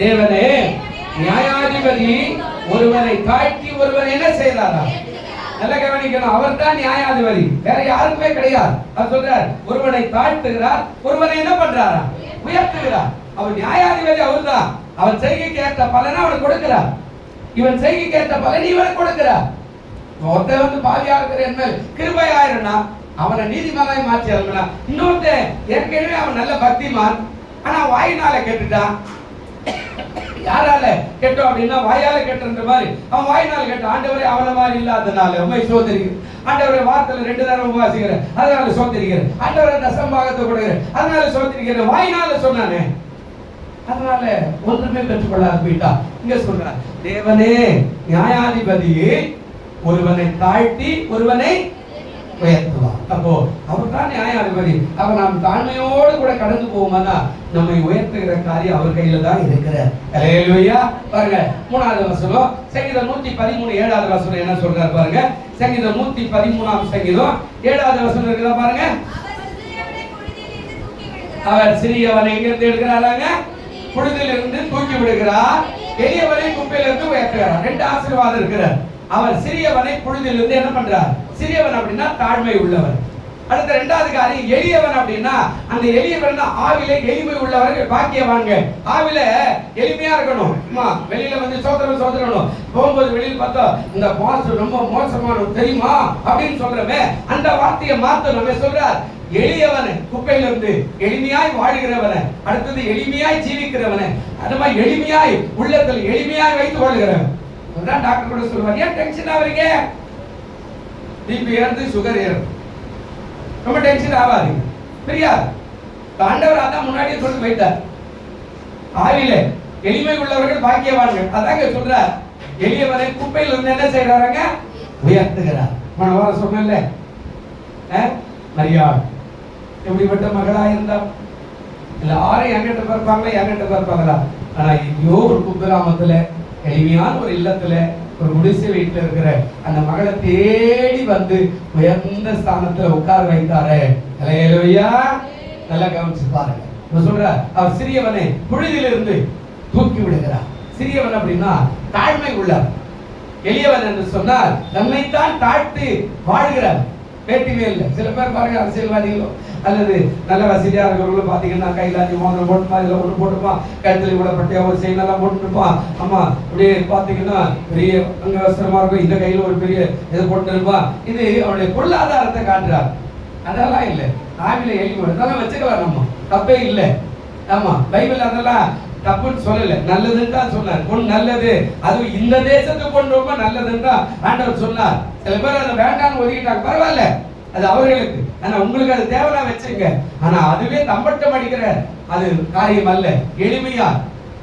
தேவனே நியாயாதிபதி ஒருவரை தாழ்த்தி ஒருவர் என்ன செய்தாரா? நல்ல கவனிக்கணும். அவர் தான் நியாயாதிபதி, வேற யாருக்குமே கிடையாது. அவர் சொல்றார் ஒருவனை தாழ்த்துகிறார், ஒருவனை என்ன பண்றாரா? உயர்த்துகிறார். அவர் நியாயாதிபதி, அவர் தான். அவன் செய்கைக்கு ஏற்ற பலனை அவன் கொடுக்கிறார். இவன் செய்கைக்கு ஏற்ற பலனை இவன் கொடுக்கிறார். ஒருத்தன் வந்து பாவியாக இருக்கிற என்ன கிருபையாயிருன்னா அவனை நீதிமானாய் மாற்றி அனுப்பினா. இன்னொருத்தன் ஏற்கனவே அவன் நல்ல பக்திமான், ஆனா வாயினால கேட்டுட்டான். யாரால கேட்டோம் அப்படின்னா வாயால கேட்டுன்ற மாதிரி அவன் வாயினால கேட்டான். ஆண்டவரே அவன மாதிரி இல்லாதனால உண்மை சோதரிக்கிறேன், ஆண்டவரே வார்த்தையில 2 தடவை உபவாசிக்கிறேன் அதனால சோதரிக்கிறேன், ஆண்டவரே தசம்பாகத்தை கொடுக்கிறேன் அதனால சோதரிக்கிறேன், வாயினால சொன்னானே அதனால ஒன்றுமே பெற்றுக்கொள்ளாது போயிட்டா. இங்க சொல்றார் தேவனே நியாயாதிபதி ஒருவனை தாழ்த்தி ஒருவனை உயர்த்துவார். அப்போ அவர் தான் நியாயாதிபதி. அப்ப நாம் தாழ்மையோடு கூட கடந்து போவோம்னா நம்மை உயர்த்துகிற காரியம் அவர் கையில தான் இருக்கிறார். ஹல்லேலூயா. பாருங்க 3வது வசனம் சங்கீதம் 113 7வது வசனம் என்ன சொல்றாரு பாருங்க. சங்கீதம் 113ஆம் சங்கீதம் 7வது வசனம் இருக்குதா பாருங்க. அவர் சிறியவனை எங்கிருந்து எடுக்கிறாராங்க? புழுதியிலிருந்து தூக்கி விடுகிறார், எளியவனை குப்பையிலிருந்து உயர்த்துகிறார். 2 ஆசீர்வாதம் இருக்கிறார். அவர் சிறியவனை புழுதியிலிருந்து என்ன பண்றார்? சிறியவன் அப்படின்னா தாழ்மை உள்ளவர். அடுத்த 2வது காரியம் எளியவன் அப்படின்னா அந்த எளியவன் ஆவிலே எளிமை உள்ளவர்கள் பாக்கியவான்க. ஆவில எளிமையா இருக்கணும். வெளியில வந்து சோதரணும் போகும்போது வெளியில பார்த்தா இந்த பாஸ் ரொம்ப மோசமான தெரியுமா அப்படின்னு சொல்றமே அந்த வார்த்தையை மாத்தணும். சொல்றார் எளியவனை குப்பையிலிருந்து எளிமையாய் வாழ்கிறவனை, அடுத்தது எளிமையாய் ஜீவிக்கிறவனை, அது மாதிரி எளிமையாய் உள்ளத்தில் எளிமையாய் வைத்து வாழ்கிறவன். டாக்டர் கூட சொல்லுவார் ஏன் டென்ஷன் ஆவறீங்க? பிபி ஏறுது, சுகர் ஏறுது, ரொம்ப டென்ஷன் ஆகாதீங்க. பிரியா ஆண்டவர் அதான் முன்னாடியே சொல்லி போயிட்டார். ஆவிலே எளிமை உள்ளவர்கள் பாக்கியவான்கள். அதாங்க சொல்றார் எளியவனை குப்பையில் இருந்து என்ன செய்யறாங்க? உயர்த்துகிறார். போன வாரம் சொன்னேன்ல மரியாள் எப்படிப்பட்ட மகளா இருந்தா எல்லாரும் என்கிட்ட பார்ப்பாங்களா என்கிட்ட பார்ப்பாங்களா? ஆனா எங்கேயோ ஒரு குக்கிராமத்துல எளிமையான ஒரு இல்லத்துல ஒரு குடிசை வீட்டுல இருக்கிற அந்த மகளை தேடி வந்து உயர்ந்த ஸ்தானத்துல உட்கார வைத்தாரு. ஹல்லேலூயா. நல்லா கவனிச்சு பாருங்க. சொல்ற அவர் சிறியவனை புழுதியிலிருந்து தூக்கி விடுகிறார். சிறியவன் அப்படின்னா தாழ்மை உள்ளவர். எளியவன் என்று சொன்னால் நம்மைத்தான் தாழ்த்தி வாழ்கிறார். பேட்டிவே இல்லை. சில பேர் பாருங்க அரசியல்வாதிகளோ அல்லது நல்ல வசதியா இருக்கிறவங்களும் பாத்தீங்கன்னா கையில 5 மோதிரம் போட்டுமா, இதுல ஒண்ணு போட்டுப்பான், கழுத்துல இவ்வளவு பட்டியா ஒரு செயின் எல்லாம் போட்டுருப்பான். ஆமா அப்படியே பாத்தீங்கன்னா பெரிய அங்க வஸ்திரமா இருக்கும், இந்த கையில ஒரு பெரிய இதை போட்டு இருப்பான். இது அவருடைய பொருளாதாரத்தை காட்டுறார். அதெல்லாம் இல்லை. ஆவில எளிமை அதெல்லாம் வச்சுக்கலாம், நம்ம தப்பே இல்லை. ஆமா பைபிள் அதெல்லாம் தப்புன்னு சொல்லல, நல்லதுன்னு தான் சொன்னார். பொன் நல்லது, அது இந்த தேசத்துக்கு பொன் ரொம்ப நல்லதுன்னு தான் ஆண்டவர் சொன்னார். சில பேர் அதை வேண்டாம்னு ஒதுக்கிட்டாங்க, பரவாயில்ல அது அவர்களுக்கு. ஆனா உங்களுக்கு அது தேவையா வச்சுங்க. ஆனா அதுவே தம்பட்டம் அடிக்கிற அது காரியம் அல்ல.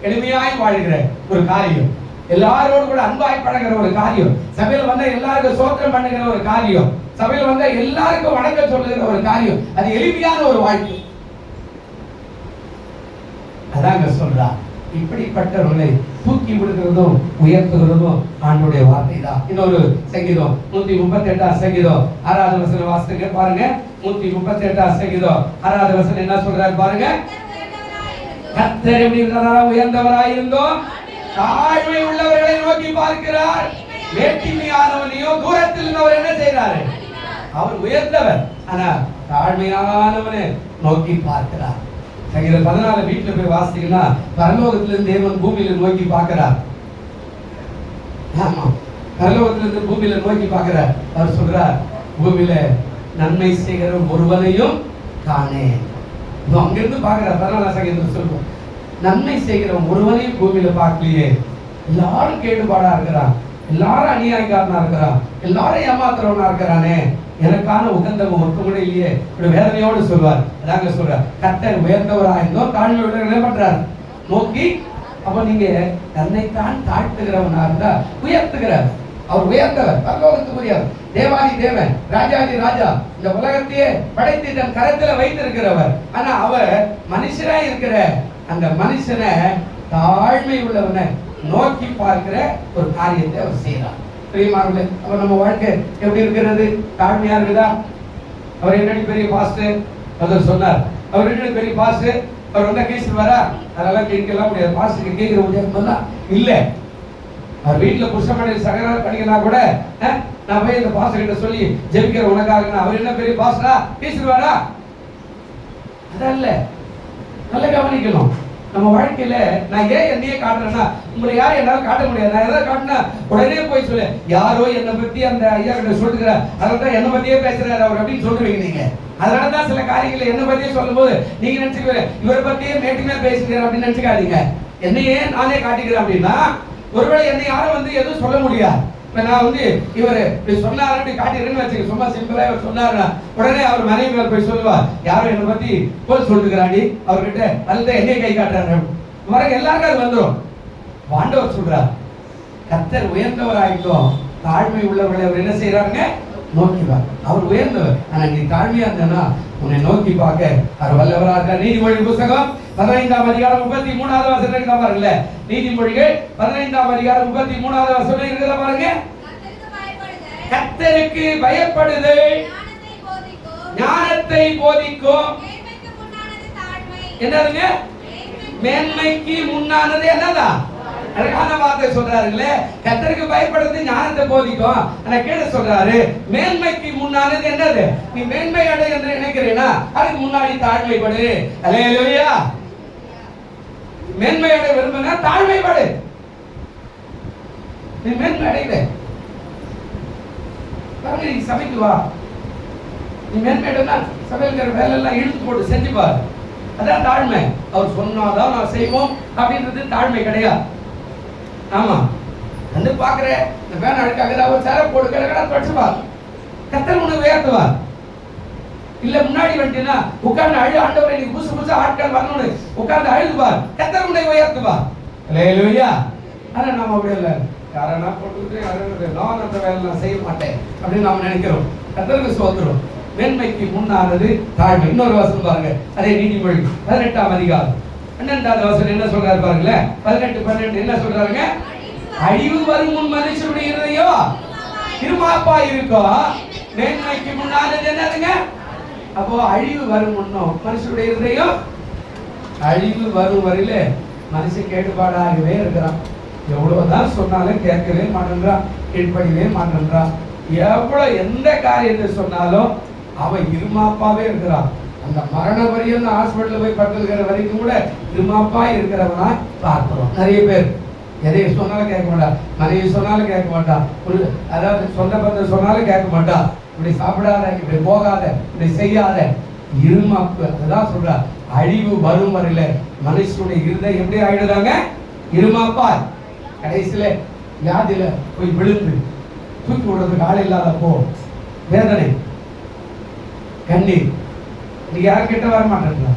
எளிமையாய் வாழ்கிற ஒரு காரியம், எல்லாரோடு கூட அன்பாய் பழகிற ஒரு காரியம், சபையில் வந்தா எல்லாருக்கும் சோத்திரம் பண்ணுகிற ஒரு காரியம், சபையில் வந்தா எல்லாருக்கும் வணக்கம் சொல்லுகிற ஒரு காரியம், அது எளிமையான ஒரு வாழ்க்கை. அதாங்க சொல்றா. இப்படிப்பட்டவர்களை தூக்கி விடுகிறதும் உயர்த்துகிறதும் ஆண்டவருடைய வார்த்தை தான். இன்னொரு சங்கீதம் 138 சங்கீதம் 6வது வசனம் வாசிங்க பாருங்க. 138 சங்கீதம் 6வது வசனம் என்ன சொல்றாரு பாருங்க. கர்த்தர் எப்படி உயர்ந்தவராய் இருந்தோம் தாழ்மை உள்ளவர்களை நோக்கி பார்க்கிறார், வேட்டிமையானவனையோ தூரத்தில் இருந்தவர் என்ன செய்யறாரு? அவர் உயர்ந்தவர், ஆனா தாழ்மையானவனை நோக்கி பார்க்கிறார். சங்கீதம் 14 வீட்டுல போய் வாசித்தீங்கன்னா பரலோகத்திலிருந்து தேவன் பூமியில நோக்கி பார்க்கிறார். ஆமா பரலோகத்திலிருந்து பூமியில நோக்கி பார்க்கிறார். அவர் சொல்றார் பூமியில நன்மை செய்கிற ஒருவனையும் காணேன். அங்கிருந்து பார்க்கிறார். 14 சங்கீதம் சொல்லுவோம் நன்மை செய்கிற ஒருவனையும் பூமியில பார்க்கலையே, எல்லாரும் கேடுபாடா இருக்கிறான், எல்லாரும் அநியாயக்காரனா இருக்கிறான், எல்லாரும் ஏமாத்துறவனா இருக்கிறானே, எனக்கான உகந்தவன் ஒருத்த கூட இல்லையே. இப்படி வேதனையோடு சொல்வார். அதாங்க சொல்றார், கர்த்தர் உயர்ந்தவராயிருந்தோம் தாழ்மை என்ன பண்றார் நோக்கி. அப்ப நீங்க தன்னைத்தான் தாழ்த்துகிறவனா இருந்தா உயர்த்துகிறார். அவர் உயர்ந்தவர், பரலோகத்துக்குரியவர், தேவாதி தேவன், ராஜாதி ராஜா, இந்த உலகத்தையே படைத்து தன் கரத்துல வைத்திருக்கிறவர். ஆனா அவர் மனுஷரா இருக்கிற அந்த மனுஷனை, தாழ்மை உள்ளவனை நோக்கி பார்க்கிற ஒரு காரியத்தை அவர் செய்யறார். பிரியமானவர்களே, அவர் நம்ம வாழ்க்கை எப்படி இருக்கிறது? தாழ்மையா இருக்குதா? அவர் என்னடி பெரிய பாஸ்டர் அவர் சொன்னார். அவர் என்னடி பெரிய பாஸ்டர், அவர் வந்தா கேசுவாரா? அதெல்லாம் கேட்கலாம் முடியாது. பாஸ்டருக்கு கேட்கிற முடியாது இல்ல. அவர் வீட்டுல புருஷமனை சகல படிக்கிறா கூட நான் போய் இந்த பாஸ்டர் கிட்ட சொல்லி ஜெபிக்கிற உனக்காக, அவர் என்ன பெரிய பாஸ்டரா பேசுவாரா? அதல்ல. நல்ல கவனிக்கணும். நம்ம வாழ்க்கையில நான் ஏன் என்னையே காட்டுறேன்னா, உங்களை யாரும் என்னால காட்ட முடியாது. நான் எதாவது காட்டினா உடனே போய் சொல்லு, யாரோ என்னை பத்தி அந்த ஐயா கிட்ட சொல்லுகிற, அதனால என்னை பத்தியே பேசுறாரு அவர் அப்படின்னு சொல்லுவீங்க நீங்க. அதனாலதான் சில காரியங்களை என்னை பத்தியே சொல்லும் போது நீங்க நினைச்சுக்க, இவரை பத்தியே மேட்டுமே பேசுகிறேன் அப்படின்னு நினைச்சுக்காதீங்க. என்னையே நானே காட்டிக்கிறேன் அப்படின்னா, ஒருவேளை என்னை யாரும் வந்து எதுவும் சொல்ல முடியாது. இப்ப நான் வந்து இவர் இப்படி சொன்னாரு அப்படி காட்டிடுறேன்னு வச்சுக்க, சும்மா சிம்பிளா இவர் சொன்னாருன்னா உடனே அவர் மனைவி மேல போய் சொல்லுவார், யாரும் என்னை பத்தி போல் சொல்லுகிறாண்டி அவர்கிட்ட அதுதான் என்னைய கை காட்டுறாரு வர எல்லாருக்கும் அது வந்துடும். ஆண்டவர் சொல்றார், கர்த்தர் உயர்ந்தவராயிட்டோம் தாழ்மை உள்ளவர்களை அவர் என்ன செய்யறாருங்க நோக்கிவார். அவர் உயர்ந்தவர், ஆனா நீ தாழ்மையா இருந்தனா உன்னை நோக்கி பார்க்க அவர் வல்லவரா இருக்கார். நீதிமொழி புத்தகம் 15ஆம் அதிகாரம் 33வது வசனம் பாருங்க. நீதிமொழிகள் 15ஆம் அதிகாரம் 33வது வசனம் இருக்குதா பாருங்க. கர்த்தருக்கு பயப்படுதல் ஞானத்தை போதிக்கும். என்னதுங்க? மேன்மைக்கு முன்னானது என்னதான்? அழகான வார்த்தை சொல்றாருல்ல, கர்த்தருக்கு பயப்படுறது ஞானத்தை போதிக்கும். ஆனா கீழே சொல்றாரு, மேன்மைக்கு முன்னானது என்னது? நீ மேன்மை அடை என்று நினைக்கிறேனா அதுக்கு முன்னாடி தாழ்மைப்படு. அல்லேலூயா. மேன்மை அடை விரும்பினா தாழ்மைப்படு. நீ மேன்மை அடையில நீ சபைக்கு வா. நீ மேன்மை அடைனா சபையில் வேலை எல்லாம் இழுத்து போட்டு செஞ்சு பாரு. அதான் தாழ்மை. அவர் சொன்னாதான் நான் செய்வோம் அப்படின்றது தாழ்மை கிடையாது. ஆமா, வந்து பாக்குற இந்த பேன் அழுக்காக ஒரு சேர போடு கிடக்கடா தொடச்சுவார். கர்த்தர் உனக்கு உயர்த்துவார். இல்ல முன்னாடி வந்துட்டீங்கன்னா உட்கார்ந்து அழு, ஆண்டவரை நீ புதுசு புதுசா ஆட்கள் வரணும்னு உட்கார்ந்து அழுதுவார். கர்த்தர் உன்னை உயர்த்துவார். அல்லேலூயா. ஆனா நம்ம அப்படி இல்லை, யாரா போட்டு நான் அந்த வேலை செய்ய மாட்டேன் அப்படின்னு நாம நினைக்கிறோம். கர்த்தருக்கு சோதரும். மேன்மைக்கு முன்னானது தாழ்மை. இன்னொரு வசனம் பாருங்க, அதே நீதிமொழி 18ஆம் அதிகாரம் 12வது வசனம் என்ன சொல்றாரு பாருங்களேன். 18:12 என்ன சொல்றாருங்க? அழிவு வரும் முன் மனுஷனுடைய இருதயம் இருமாப்பா இருக்கும், மேன்மைக்கு முன்னானது என்னதுங்க? அப்போ அழிவு வரும் முன்னும் மனுஷனுடைய இருதயம் அழிவு வரும் வரையில மனுஷன் கேட்டுப்பாடாகவே இருக்கிறான். எவ்வளவுதான் சொன்னாலும் கேட்கவே மாட்டேன்றான், கீழ்ப்படியவே மாட்டேன்றான். எவ்வளவு எந்த காரியத்தை சொன்னாலும் அவன் இருமாப்பாவே இருக்கிறான். அந்த மரண வரையும் ஹாஸ்பிட்டல் போய் படுத்துக்கிற வரைக்கும் கூட இருமாப்பா இருக்கிறவனா பார்க்கிறோம். நிறைய பேர் எதை சொன்னாலும் கேட்க மாட்டான், மனைவி சொன்னாலும் கேட்க மாட்டான், அதாவது சொந்த பந்தம் சொன்னாலும் கேட்க மாட்டான். இப்படி சாப்பிடாத, இப்படி போகாத, இப்படி செய்யாத இருமாப்பு. அதான் சொல்றா, அழிவு வரும் வரையில மனுஷனுடைய இருதயம் எப்படி ஆயிடுறாங்க? இருமாப்பா. கடைசியில வியாதியில போய் விழுந்து தூக்கி விடுறதுக்கு ஆள் இல்லாதப்போ வேதனை, கண்ணீர். நீங்க யாரும் கிட்ட வர மாட்டேங்களா?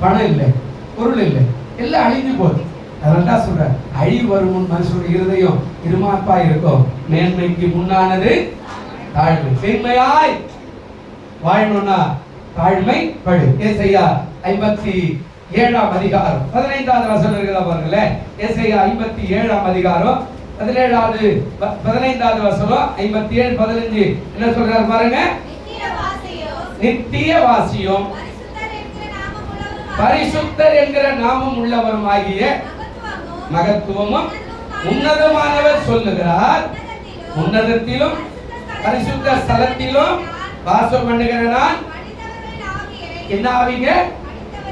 பணம் இல்லை, பொருள் இல்லை, எல்லாம் அழிஞ்சு போகுது. அதனால்தான் சொல்ற, அழிவு வரும் மனுஷனுடைய இருதயம் இருமாப்பா இருக்கும், மேன்மைக்கு முன்னானது தாழ்மை. மேன்மையாய் வாழணும்னா தாழ்மை படு. ஏசாயா 57ஆம் அதிகாரம் 15வது வசனம் இருக்குதா பாருங்களேன். ஏசாயா 57ஆம் அதிகாரம் 15வது வசனம் 57:15 என்ன சொல்றாரு பாருங்க. நித்திய வாசியும் பரிசுத்தர் என்கிற நாமம் உள்ளவரும் ஆகிய மகத்துவமும் உன்னதமானவர் சொல்லுகிறார், உன்னதத்திலும் பரிசுத்த ஸ்தலத்திலும் வாசம் பண்ணுகிற நான் என்ன ஆவீங்க?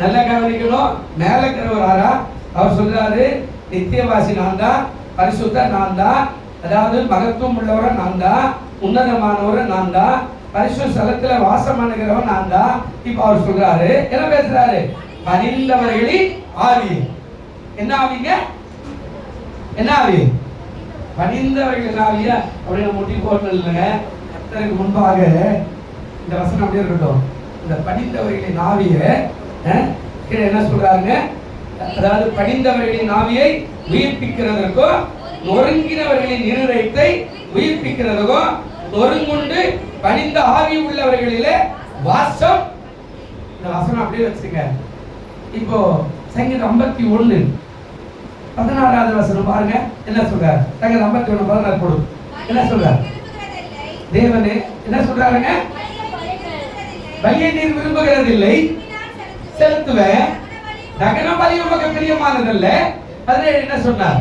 நல்ல கவனிக்கணும். மேல இருக்கிறவராரா அவர் சொல்றாரு, நித்தியவாசி நான் தான், பரிசுத்தர் நான் தான், அதாவது மகத்துவம் உள்ளவரை நான் தான், உன்னதமானவரை நான் தான், பரிசுத்த ஸ்தலத்துல வாசம் பண்ணுகிறவன் நான் தான். இப்ப அவர் சொல்றாரு, என்ன பேசுறாரு? பரிந்தவர்களின் ஆவி. என்ன ஆவீங்க? என்ன ஆவி? பணிந்தவர்களின் ஆவிய அப்படின்னு முட்டி போடணும் இல்லைங்க. கர்த்தருக்கு முன்பாக இந்த வசனம் அப்படியே இருக்கட்டும். இந்த பணிந்தவர்களின் ஆவிய கீழே என்ன சொல்றாங்க? அதாவது பணிந்தவர்களின் ஆவியை உயிர்ப்பிக்கிறதற்கும் நொறுங்கினவர்களின் இருதயத்தை உயிர்ப்பிக்கிறதுக்கும் நொறுங்குண்டு பணிந்த ஆவி உள்ளவர்களிலே வாசம். இந்த வசனம் அப்படியே வச்சுங்க. இப்போ சங்கீதம் 51:16 வசனம் பாருங்க என்ன சொல்றாரு. சங்கீதம் 51:16 போடு. என்ன சொல்றாரு? தேவனே என்ன சொல்றாருங்க? பலியை நீர் விரும்புகிறதில்லை, செலுத்துவேன். தகன பலி உமக்கு பிரியமானதல்ல. அதுல என்ன சொன்னார்?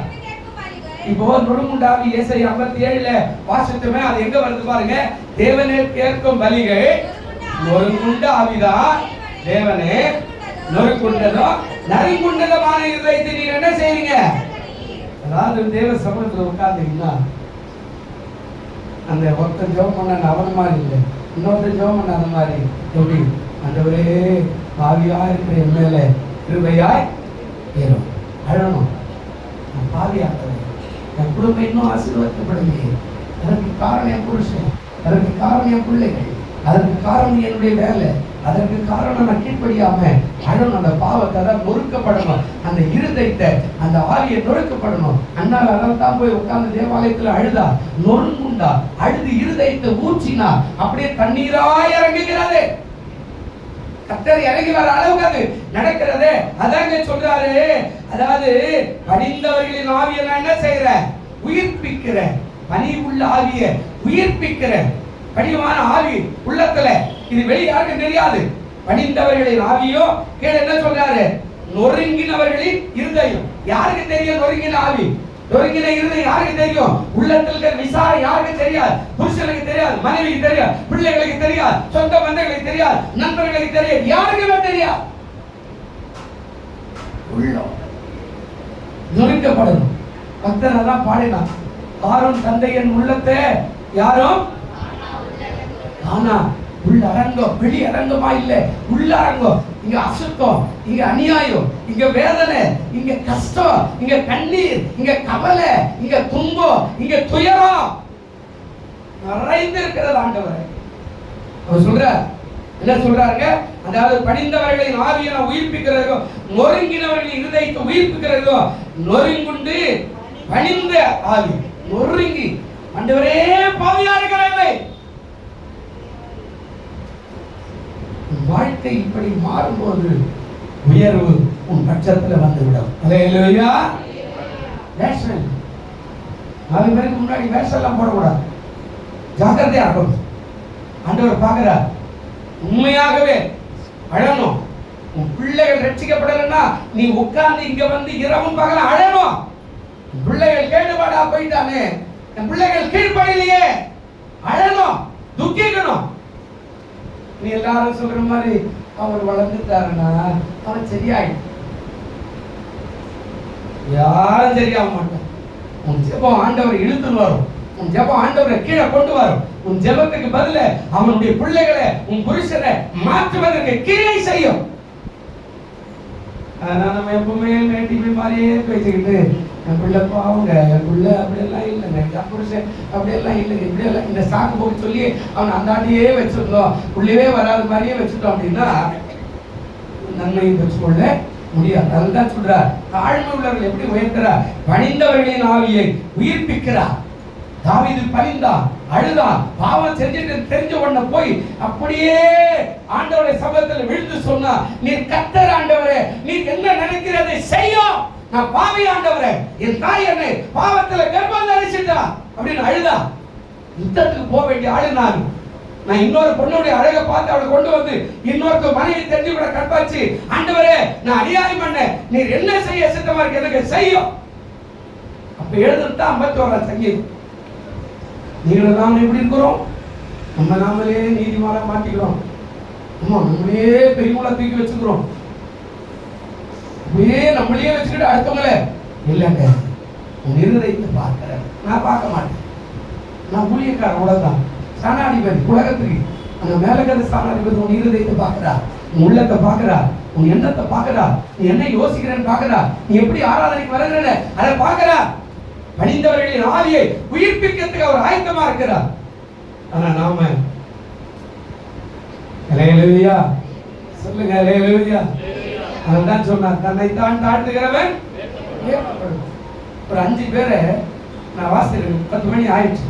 இப்போ நொறுங்குண்டாவி ஏசாயா 57ல வாசித்துமே அது எங்க வருது பாருங்க. தேவனே கேட்கும் பலிகள் நொறுங்குண்ட ஆவிதான். தேவனே நொறுங்குண்டதோ நறுங்குண்டதமான இருதயத்தை நீங்க என்ன செய்றீங்க? அதாவது தேவ சமூகத்துல உட்கார்ந்தீங்கன்னா அந்த ஒருத்தர் ஜெபம் பண்ண அவன் மாதிரி இல்லை, இன்னொருத்தர் ஜெபம் பண்ண அந்த மாதிரி. எப்படி? ஆண்டவரே ஆவியா இருக்கிற என் மேல கிருபையாய் ஏறும். அழணும். நான் பாவியாகிறேன், என் குடும்பம் இன்னும் ஆசீர்வதிக்கப்படலையே. அதற்கு காரணம் என் புருஷன், அதற்கு காரணம் என் பிள்ளைகள், அதற்கு காரணம் என்னுடைய வேலை, அதற்கு காரணம் நான் கீழ்ப்படியாம அழணும். அந்த பாவத்தை தான் நொறுக்கப்படணும். அந்த இருதயத்தை அந்த ஆவியை நொறுக்கப்படணும். அண்ணால் அதான் தான் போய் உட்கார்ந்து தேவாலயத்துல அழுதா, நொறுங்குண்டா, அழுது இருதயத்தை ஊற்றினா அப்படியே தண்ணீராய் இறங்குகிறது. கர்த்தர் இறங்கி வர அளவுக்கு அது நடக்கிறது. அதாங்க சொல்றாரு. அதாவது பணிந்தவர்களின் ஆவியை நான் என்ன செய்யறேன்? உயிர்ப்பிக்கிறேன். பணி உள்ள ஆவியை உயிர்ப்பிக்கிறேன். பணிவான ஆவி உள்ளத்துல, இது வெளி யாருக்கும் தெரியாது. பணிந்தவர்களின் ஆவியோ கீழே என்ன சொல்றாரு? நொறுங்கினவர்களின் இருதயம். யாருக்கு தெரியும் நொறுங்கின ஆவி? நொறுங்கின இருதயம் யாருக்கு தெரியும்? உள்ளத்தில் இருக்கிற விசாரம் யாருக்கு தெரியாது? புருஷனுக்கு தெரியாது, மனைவிக்கு தெரியாது, பிள்ளைகளுக்கு தெரியாது, சொந்த பந்தங்களுக்கு தெரியாது, நண்பர்களுக்கு தெரியாது, யாருக்குமே தெரியாது. உள்ளம் நொறுக்கப்படணும். பக்தன் தான் பாடினான். யாரும் தந்தையின் உள்ளத்தை யாரும் ஆனா உள்ள அரங்கம் வெளி அரங்கமா இல்ல. உள்ள அரங்கம் இங்க அசுத்தம், இங்க அநியாயம், இங்க வேதனை, இங்க கஷ்டம், இங்க கண்ணீர், இங்க கவலை, இங்க துன்பம், இங்க துயரம் நிறைந்திருக்கிறது. ஆண்டவரே அவர் சொல்றார். என்ன சொல்றாருங்க? அதாவது பணிந்தவர்களின் ஆவியை உயிர்ப்பிக்கிறதும் நொறுங்கினவர்களின் இருதயத்தை உயிர்ப்பிக்கிறதும் நொறுங்குண்டு பணிந்த ஆவி நொறுங்கி ஆண்டவரே பாவியா இருக்கிறார்களே. வாழ்க்கை இப்படி மாறும்போது உயர்வு உன் பட்சத்தில் வந்துவிடும். அல்லேலூயா. வேஷம் 4 பேருக்கு முன்னாடி வேஷம் எல்லாம் போடக்கூடாது. ஜாக்கிரதையா இருக்கணும். ஆண்டவர் பார்க்கிறார். உண்மையாகவே அழணும். உன் பிள்ளைகள் ரட்சிக்கப்படலைன்னா நீ உட்கார்ந்து இங்க வந்து இரவும் பகலும் அழணும். பிள்ளைகள் கேடுபாடா போயிட்டானே, என் பிள்ளைகள் கீழ்ப்படியிலேயே அழணும், துக்கிக்கணும். நீ எல்லாரும் சொல்ற மாதிரி அவர் வளர்ந்துட்டாருன்னா அவன் சரியாயிடும். யாரும் சரியாக மாட்டான். உன் ஜெபம் ஆண்டவர் இழுத்து வரும். உன் ஜெபம் ஆண்டவரை கீழே கொண்டு வரும். உன் ஜெபத்துக்கு பதில அவனுடைய பிள்ளைகளை உன் புருஷனை மாற்றுவதற்கு கீழே செய்யும். அதனால நம்ம எப்பவுமே மேட்டிவி மாதிரியே பேசிக்கிட்டு என் பிள்ளை பாவங்க, என் பிள்ளை அப்படியெல்லாம் இல்லைங்க, என் புருஷன் அப்படியெல்லாம் இல்லைங்க, இப்படியெல்லாம் இந்த சாக்கு போக்கு சொல்லி அவனை அந்தாண்டியே வச்சிருந்தோம், உள்ளே வராத மாதிரியே வச்சுட்டோம் அப்படின்னா நன்மையை பெற்றுக்கொள்ள முடியாது. அதுதான் சொல்றார். தாழ்மை உள்ளவர்கள் எப்படி உயர்த்துறார்? பணிந்தவர்களின் ஆவியை உயிர்ப்பிக்கிறார். தாவீது பணிந்தான், அழுதான், பாவம் செஞ்சுட்டு தெரிஞ்ச உடனே போய் அப்படியே ஆண்டவருடைய சபையில் விழுந்து சொன்னா, நீர் கர்த்தர் ஆண்டவரே, நீர் என்ன நினைக்கிறதை செய்யும். நான் பாவி ஆண்டவரே, என் தாய் என்னை பாவத்துல கர்ப்பம் தரிசிட்டா அப்படின்னு அழுதா. யுத்தத்துக்கு போக வேண்டிய ஆளு நான் இன்னொரு பொண்ணுடைய அழகை பார்த்து அவளை கொண்டு வந்து இன்னொரு மனைவி தெரிஞ்சு கூட கற்பாச்சு. ஆண்டவரே, நான் அநியாயம் பண்ண, நீர் என்ன செய்ய சித்தமா இருக்கு, எனக்கு செய்யும். அப்ப எழுதுட்டா 51 சங்கீதம். நீங்களும் நாம எப்படி இருக்கிறோம்? நம்ம நாமளே நீதிமான மாட்டிக்கிறோம். நம்மளே பெரியவங்கள தூக்கி வச்சுக்கிறோம். அப்படியே நம்மளையே வச்சுக்கிட்டு அடுத்தவங்களே இல்லைங்க, உன் இருதயத்தை பார்க்கிறேன், நான் பார்க்க மாட்டேன். நான் ஊழியக்காரன், அவ்வளவுதான். ஸ்தானாதிபதி உலகத்துக்கு அந்த மேலகத ஸ்தானாதிபதி உன் இருதயத்தை பார்க்கிறா, உன் உள்ளத்தை பார்க்கிறா, உன் எண்ணத்தை பார்க்கிறா, நீ என்ன யோசிக்கிறேன்னு பார்க்கிறா, நீ எப்படி ஆராதனைக்கு வருகிற அதை பார்க்கிறா. பணிந்தவர்களின் ஆவியை உயிர்ப்பிக்கிறதுக்கு அவர் ஆயத்தமா இருக்கிறார். ஆனா நாம ஹல்லேலூயா சொல்லுங்க, ஹல்லேலூயா. அதான் சொன்னார், தன்னை தான் தாழ்த்துகிறவன். ஒரு 5 பேரை நான் வாசிக்கிறேன், 10 மணி ஆயிடுச்சு,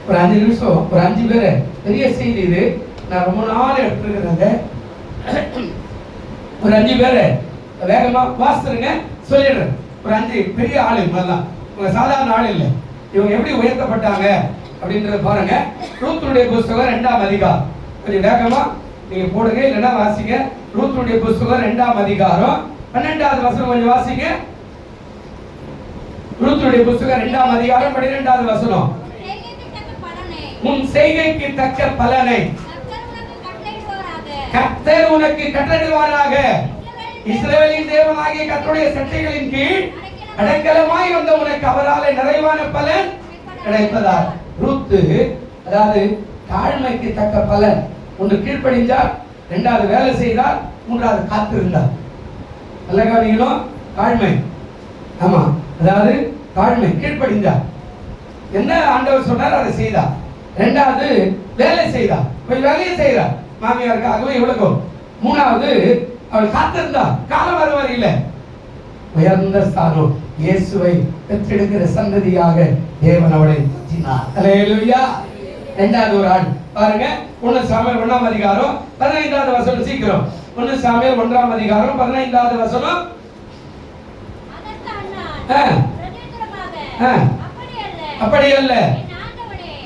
ஒரு 5 நிமிஷம், ஒரு 5 பேரை, பெரிய செய்தி இது, நான் ரொம்ப நாள் எடுத்துருக்கிறேங்க. ஒரு 5 பேரை வேகமா வாசிருங்க, சொல்லிடுறேன். ஒரு 5 பெரிய ஆளு, மாதிரிலாம் இவங்க சாதாரண ஆள் இல்லை. இவங்க எப்படி உயர்த்தப்பட்டாங்க அப்படின்றத பாருங்க. ரூத்துடைய புஸ்தகம் 2ஆம் அதிகாரம், கொஞ்சம் வேகமா நீங்க போடுங்க, இல்லைன்னா வாசிங்க. ரூத்துடைய புஸ்தகம் 2ஆம் அதிகாரம் 12வது வசனம் கொஞ்சம் வாசிங்க. ரூத்துடைய புஸ்தகம் 2ஆம் அதிகாரம் 12வது வசனம். உன் செய்கைக்கு தக்க பலனை கர்த்தர் உனக்கு கட்டளையிடுவாராக. இஸ்ரவேலின் தேவனாகிய கர்த்தருடைய சட்டைகளின் கீழ் அடைக்கலமாய் வந்த உனக்கு அவரால் நிறைவான பலன் கிடைப்பதால். ரூத்து அதாவது தாழ்மைக்கு தக்க பலன். ஒன்று கீழ்ப்படிஞ்சார், 2வது வேலை செய்தார், 3வது காத்திருந்தார். நல்ல கவனிக்கணும், தாழ்மை. ஆமா, அதாவது தாழ்மை, கீழ்ப்படிந்தார். என்ன ஆண்டவர் சொன்னார் அதை செய்தார். 2வது வேலை செய்தார், போய் வேலையை செய்தார் மாமியாருக்காகவே இவ்வளவு. 3வது அவள் காத்திருந்தார், காலம் வருவார் இல்லை. உயர்ந்த ஸ்தானம், இயேசுவை பெற்றெடுக்கிற சந்ததியாக தேவன் அவளை மாற்றினார். ஹல்லேலூயா. 2வது ஒரு ஆள் பாருங்க, 1 சாமுவேல் 1ஆம் அதிகாரம் 15வது வசனம். சீக்கிரம் 1 சாமுவேல் 1ஆம் அதிகாரம் 15வது வசனம். அப்படி அல்ல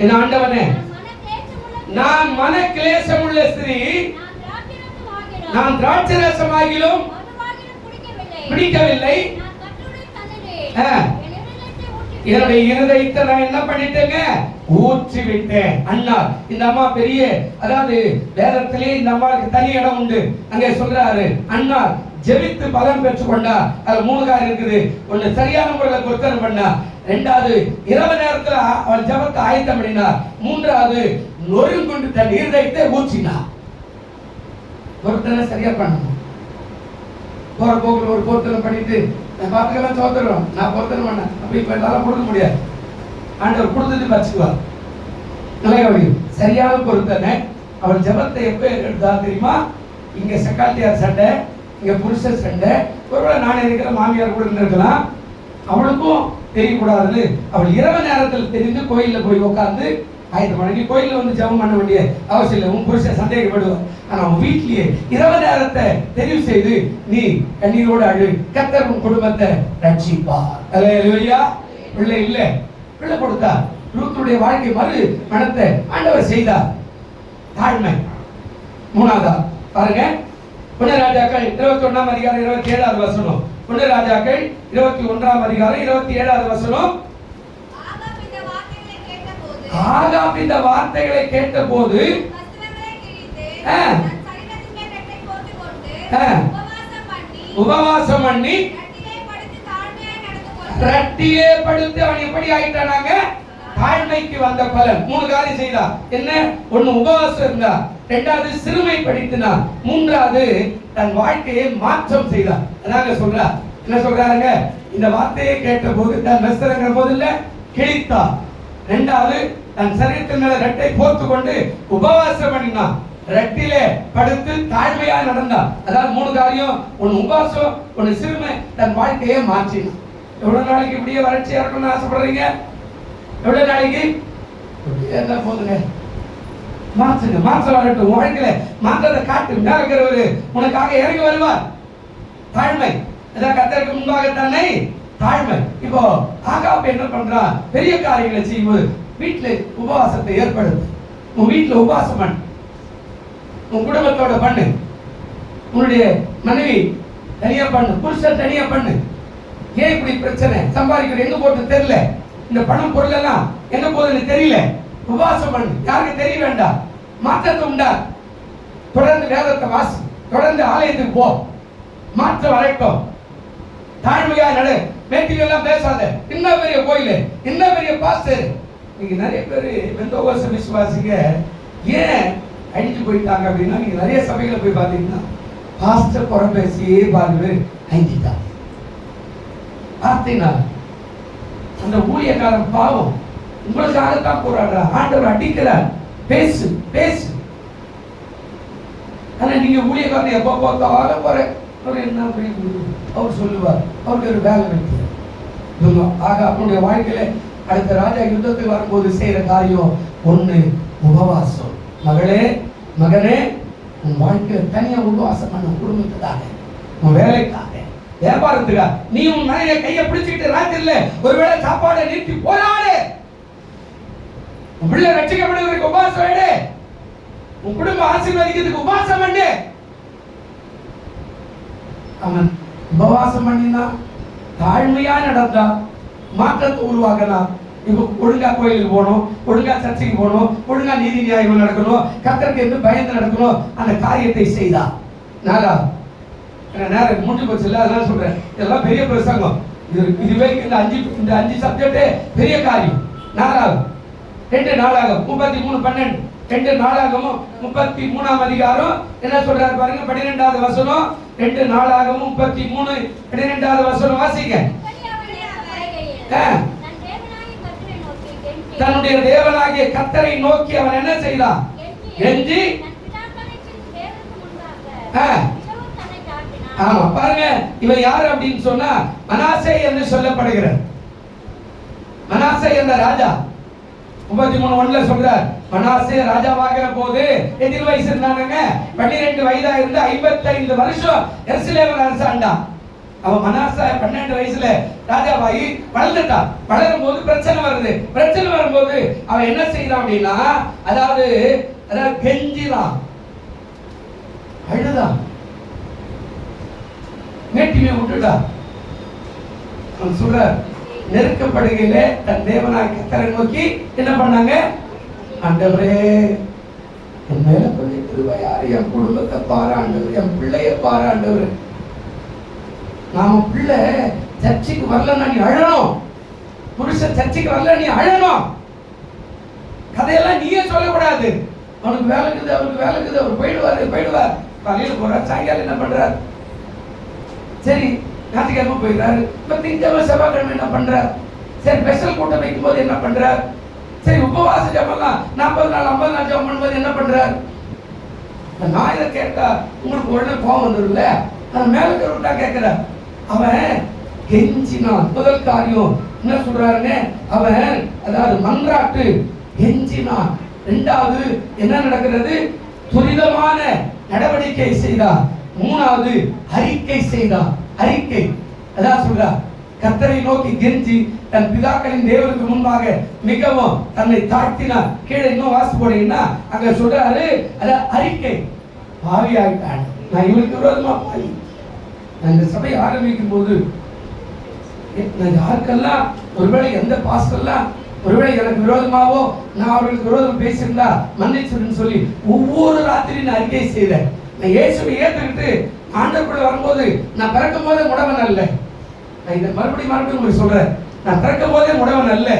என் ஆண்டவனே, நான் மன கிளேசமுள்ள ஸ்திரீ, நான் திராட்சரசமாகிலும் பிடிக்கவில்லை. என்னுடைய இருதயத்தை நான் என்ன பண்ணிட்டேங்க, ஊற்றி விட்டேன். அண்ணா, இந்த அம்மா பெரிய, அதாவது வேதத்திலே இந்த அம்மாவுக்கு தனி இடம் உண்டு. அங்கே சொல்றாரு, அண்ணா ஜெபித்து பலன் பெற்றுக் கொண்டா. அதுல 3 காரியம் இருக்குது. ஒண்ணு, சரியான முறையில் பொருத்தனை பண்ணா. 2வது, இரவு நேரத்துல அவள் ஜெபத்தை ஆயத்தம் பண்ணினார். 3வது, நொறுங்குண்டு தன் இருதயத்தை ஊற்றினார். பொருத்தனை சரியா பண்ணணும். போற போக்குல ஒரு பொருத்தனை பண்ணிட்டு பார்த்துக்கலாம் சோதரம், நான் பொருத்தனை பண்ணேன், அப்படி இப்ப எல்லாம் கொடுக்க முடியாது. ஆண்டவர் கொடுத்துட்டு வச்சுக்குவார். நல்ல சரியான பொருத்தனை. அவள் ஜெபத்தை எப்ப எடுத்தா தெரியுமா? இங்க செக்காட்டியார் சண்டை, இங்க புருஷ சண்டை. ஒருவேளை நான் இருக்கிற மாமியார் கூட இருந்திருக்கலாம், அவளுக்கும் தெரியக்கூடாது. அவள் இரவு நேரத்தில் தெரிந்து கோயில்ல போய் உட்கார்ந்து ஆயத்தம் பண்ணி, கோயில்ல வந்து ஜெபம் பண்ண வேண்டிய அவசியம் இல்லை. உன் புருஷன் சந்தேகப்படுவார். ஆனா உன் வீட்டிலேயே இரவு நேரத்தை தெரிவு செய்து நீ கண்ணீரோடு அழு, கர்த்தர் உன் குடும்பத்தை ரட்சிப்பார். ஹல்லேலூயா. பிள்ளை இல்லை, பிள்ளை கொடுத்தார். ரூத்துடைய வாழ்க்கை மறு மனத்தை ஆண்டவர் செய்தார். தாழ்மை. 3வது பாருங்க, 1 ராஜாக்கள் 21ஆம் அதிகாரம் 27வது வசனம். 1 ராஜாக்கள் 21ஆம் அதிகாரம் 27வது வசனம். ஆகாப் இந்த வார்த்தைகளை கேட்டபோது உபவாசம் பண்ணி ரட்டிலே படுத்து அவன் எப்படி ஆயிட்டானாங்க, தாழ்மைக்கு வந்த பலன். 3 காரியம் செய்தா. என்ன? 1 உபவாசம் இருந்தா, 2வது சிறுமைப்படுத்தினார், 3வது தன் வாழ்க்கையை மாற்றம் செய்தார். அதாங்க சொல்றார். என்ன சொல்றாருங்க? இந்த வார்த்தையை கேட்ட போது தன் வஸ்திரங்கிற போதில்ல கிழித்தார். 2வது தன் சரீரத்தின் மேல ரெட்டை போர்த்து கொண்டு உபவாசம் பண்ணினான். ரெட்டிலே படுத்து தாழ்மையா நடந்தான். அதாவது 3 காரியம். 1 உபவாசம், 1 சிறுமை, தன் வாழ்க்கையை மாற்றினான். எவ்வளவு நாளைக்கு இப்படியே வறட்சியா இருக்கணும்னு ஆசைப்படுறீங்க? எவ்வளவு நாளைக்கு என்ன போதுங்க? மாற்றுங்க, மாற்ற வரட்டும். வாழ்க்கையில மாற்றத்தை காட்டு. இருக்கிறவரு உனக்காக இறங்கி வருவார். தாழ்மை. அதான் கர்த்தருக்கு முன்பாக தன்னை தாழ்மை. இப்போ ஆகாப் என்ன பண்றான்? பெரிய காரியங்களை செய்யும்போது வீட்டுல உபவாசத்தை ஏற்படுத்து. உன் வீட்டுல உபவாசம் பண்ணு, உன் குடும்பத்தோட பண்ணு, உன்னுடைய மனைவி தனியா பண்ணு, புருஷன் தனியா பண்ணு. ஏன் இப்படி பிரச்சனை? சம்பாதிக்கிற எங்க போட்டு தெரியல, இந்த பணம் பொருள் எல்லாம் எங்க போகுதுன்னு தெரியல. உபவாசம் பண்ணு, யாருக்கு தெரிய வேண்டாம். மாற்றத்தை உண்டா. தொடர்ந்து வேதத்தை வாசி, தொடர்ந்து ஆலயத்துக்கு போ, மாற்றம் வரைக்கும். தாழ்மையா நடு, மேட்டில எல்லாம் பேசாத. இன்னும் பெரிய கோயில், இன்னும் பெரிய பாஸ்டர். நீங்க நிறைய பேர் பெந்தோகோஸ்த விசுவாசிங்க ஏன் அடிச்சு போயிட்டாங்க அப்படின்னா, நீங்க நிறைய சபைகளை போய் பார்த்தீங்கன்னா பாஸ்டர் குறை பேசியே பாருங்க அழிஞ்சிட்டாங்க. பார்த்தீங்கன்னா அந்த ஊழியக்காரன் பாவம் உங்களுக்காகத்தான் போராடுற, ஆண்டவர் அடிக்கிறார், பேசு பேசு. ஆனா நீங்க ஊழியக்காரன் எப்போ பார்த்தாலும் போற அவர் என்ன அவர் சொல்லுவார், அவருக்கு ஒரு வேலை வைக்கிறார். ஆக அவனுடைய வாழ்க்கையில அடுத்த ராஜா யுத்தத்துக்கு வரும்போது செய்யற காரியம் ஒண்ணு, உபவாசம். மகளே மகனே, உன் வாழ்க்கையில தனியா உபவாசம் பண்ண, குடும்பத்துக்காக, உன் வேலைக்காக, வியாபாரத்துக்காக. நீ உன் மனைவிய கையை பிடிச்சுக்கிட்டு ராத்திரில ஒருவேளை சாப்பாடை நிறுத்தி போராடு. உன் பிள்ளை ரட்சிக்கப்படுவதற்கு உபவாசம் எடு. உன் குடும்பம் ஆசீர்வதிக்கிறதுக்கு உபவாசம் பண்ணு. அவன் உபவாசம் பண்ணினா, தாழ்மையா நடந்தா, மாற்றத்தை உருவாக்கலாம். இப்ப ஒழுங்கா கோயிலுக்கு போகணும், ஒழுங்கா சர்ச்சைக்கு போகணும், ஒழுங்கா நீதி நியாயம் நடக்கணும், கர்த்தருக்கு என்று பயந்து நடக்கணும். அந்த காரியத்தை செய்தா நாளா நேரம் முடிஞ்சு போச்சு இல்ல, அதெல்லாம் சொல்றேன். இதெல்லாம் பெரிய பிரசங்கம். இதுவே இந்த அஞ்சு சப்ஜெக்டே பெரிய காரியம். நாலாவது 2 நாளாகும் 33:12 2 நாளாகமும் 33ஆம் அதிகாரம் என்ன சொல்றாரு பாருங்க. 12வது வசனம். 2 நாளாகமும் 33 12வது வசனம் வாசிங்க. தன்னுடைய தேவனாகிய கர்த்தரை நோக்கி அவன் என்ன செய்தான்? கெஞ்சி. ஆமா பாருங்க, இவன் யாரு அப்படின்னு சொன்னா மனாசே என்று சொல்லப்படுகிறார். மனாசே என்ற ராஜா 33:1 சொல்றார். மனாசே ராஜாவாகிற போது எதிர் வயசு இருந்தானுங்க. 12 வயதா இருந்து 55 வருஷம் எருசலேமில் அரசாண்டான். அவன் மனாசே 12 வயசுல ராஜாவாகி வளர்ந்துட்டான். வளரும் போது பிரச்சனை வருது. பிரச்சனை வரும்போது அவன் என்ன செய்யறான் அப்படின்னா, அதாவது கெஞ்சிலாம், அழுதான், மேட்டிமே விட்டுட்டா. அவன் சொல்ற, நெருக்கப்படுகையிலே தன் தேவனாய் கர்த்தரை நோக்கி என்ன பண்ணாங்க? ஆண்டவரே, என் மேல கொஞ்சம் கிருபையாரு, என் குடும்பத்தை பாரு ஆண்டவர், என் பிள்ளைய பாரு ஆண்டவர். நாம பிள்ளை சர்ச்சைக்கு வரலன்னா நீ அழணும். புருஷன் சர்ச்சைக்கு வரல நீ அழணும். கதையெல்லாம் நீயே சொல்லக்கூடாது. அவனுக்கு வேலை இருக்குது, அவனுக்கு வேலை இருக்குது, அவர் போயிடுவார். காலையில் போறார், சாயங்காலம் என்ன பண்றார்? சரி, ஞாயிற்றுக்கிழமை போயிடுறாரு. இப்ப திங்கக்கிழமை செவ்வாய்க்கிழமை என்ன பண்றார்? சரி, ஸ்பெஷல் கூட்டம் வைக்கும் போது என்ன பண்றார்? சரி, உபவாச ஜபம்லாம் 40 நாள் 50 நாள் ஜபம் பண்ணும்போது என்ன பண்றார்? நான் இதை கேட்டா உங்களுக்கு உடனே கோவம் வந்துடும்ல. நான் மேல விட்டா கேட்கிறார். அவன் கெஞ்சினான். முதல் காரியம் என்ன சொல்றாருங்க? அவன் அதாவது மன்றாட்டு கெஞ்சினான். 2வது என்ன நடக்கிறது? துரிதமான நடவடிக்கை செய்தார். 3வது அறிக்கை செய்தார். அறிக்கை அதான் சொல்றார், கர்த்தரை நோக்கி கெஞ்சி தன் பிதாக்களின் தேவனுக்கு முன்பாக மிகவும் தன்னை தாழ்த்தினார். கீழே இன்னும் வாசி போனீங்கன்னா அங்க சொல்றாரு, அத அறிக்கை. பாவி ஆகிட்டான், நான் இவருக்கு விரோதமா பாவி. நான் இந்த சபை ஆரம்பிக்கும் போது நான் யாருக்கெல்லாம் ஒருவேளை எந்த பாஸ்டர்லாம் ஒருவேளை எனக்கு விரோதமாவோ நான் அவர்களுக்கு விரோதம் பேசியிருந்தா மன்னிச்சுன்னு சொல்லி ஒவ்வொரு ராத்திரியும் நான் அறிக்கை செய்தேன். நான் இயேசுவை ஏற்றுக்கிட்டு ஆண்டவருக்குள்ள வரும்போது நான் பிறக்கும் போதே முடவன் அல்ல. நான் இதை மறுபடியும் உங்களுக்கு சொல்றேன். நான் பிறக்கும் போதே முடவன் அல்ல.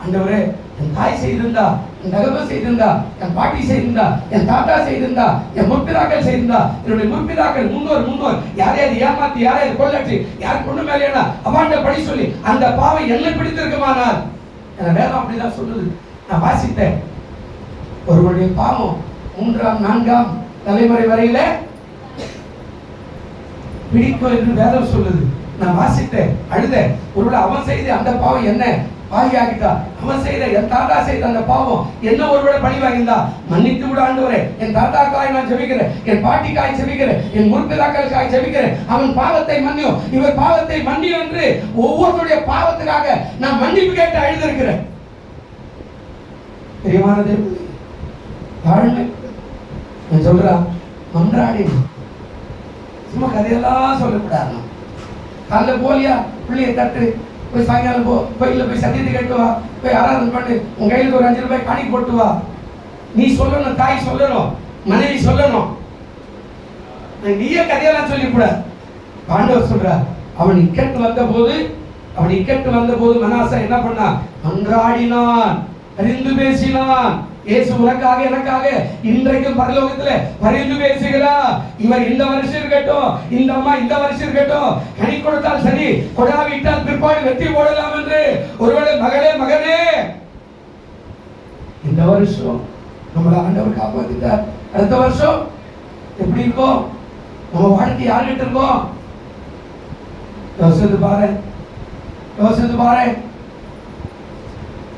ஆண்டவரே, என் தாய் செய்திருந்தா, என் தகவல் செய்திருந்தா, என் பாட்டி செய்திருந்தா, என் தாத்தா செய்திருந்தா, என் முற்பிதாக்கள் செய்திருந்தா, என்னுடைய முற்பிதாக்கள் முன்னோர் யாரையாவது ஏமாத்தி, யாரையாவது கொள்ளட்டி, யார் பொண்ணு மேலேனா அவாண்ட படி சொல்லி அந்த பாவை என்னை பிடித்திருக்குமானால், என் வேதம் அப்படிதான் சொல்லுது. நான் வாசித்தேன். ஒருவருடைய பாவம் 3ஆம் 4ஆம் தலைமுறை வரையில பிடிக்கும் என்று வேதம் சொல்லுது. நான் வாசித்தேன், அழுதேன். ஒருவேளை அவன் செய்த அந்த பாவம் என்ன பாவியாகிட்டா, அவன் செய்த என் தாத்தா செய்த அந்த பாவம் என்ன ஒருவேளை பழி வாங்கியிருந்தா மன்னித்து விட ஆண்டவரே. என் தாத்தாக்காய் நான் ஜெபிக்கிறேன், என் பாட்டிக்காய் ஜெபிக்கிறேன், என் முற்பிதாக்களுக்காய் ஜெபிக்கிறேன். அவன் பாவத்தை மன்னியும், இவர் பாவத்தை மன்னியும் என்று ஒவ்வொருடைய பாவத்துக்காக நான் மன்னிப்பு கேட்டு அழுதிருக்கிறேன். பிரியமானது தாழ்மை. நான் சொல்றான், மன்றாடி சும்மா கதையெல்லாம் சொல்லக்கூடாது. காலைல போலியா பிள்ளைய தட்டு, போய் சாயங்காலம் போ, கோயிலில் போய் சத்தியத்தை கேட்டு வா, போய் ஆராதனை பண்ணு, உன் கையில் ஒரு 5 ரூபாய் காணி போட்டு வா. நீ சொல்லணும், தாய் சொல்லணும், மனைவி சொல்லணும். நீயே கதையெல்லாம் சொல்லிக்கூடாது. ஆண்டவர் சொல்றார், அவன் இக்கட்டு வந்த போது மனாசா என்ன பண்ணான்? மன்றாடினான், அறிந்து பேசினான். இயேசு உனக்காக எனக்காக இன்றைக்கும் பரலோகத்துல பரிந்து பேசுகிறார். இவர் இந்த வருஷம் இருக்கட்டும், இந்த அம்மா இந்த வருஷம் இருக்கட்டும், கனி கொடுத்தால் சரி, கொடாவிட்டால் பிற்பாடு வெற்றி போடலாம் என்று. ஒருவேளை மகளே மகனே, இந்த வருஷம் நம்மள ஆண்டவர் காப்பாத்திட்டார், அடுத்த வருஷம் எப்படி இருக்கும்? நம்ம வாழ்க்கை யார்கிட்ட இருக்கோம்? யோசித்து பாரு, யோசித்து பாரு.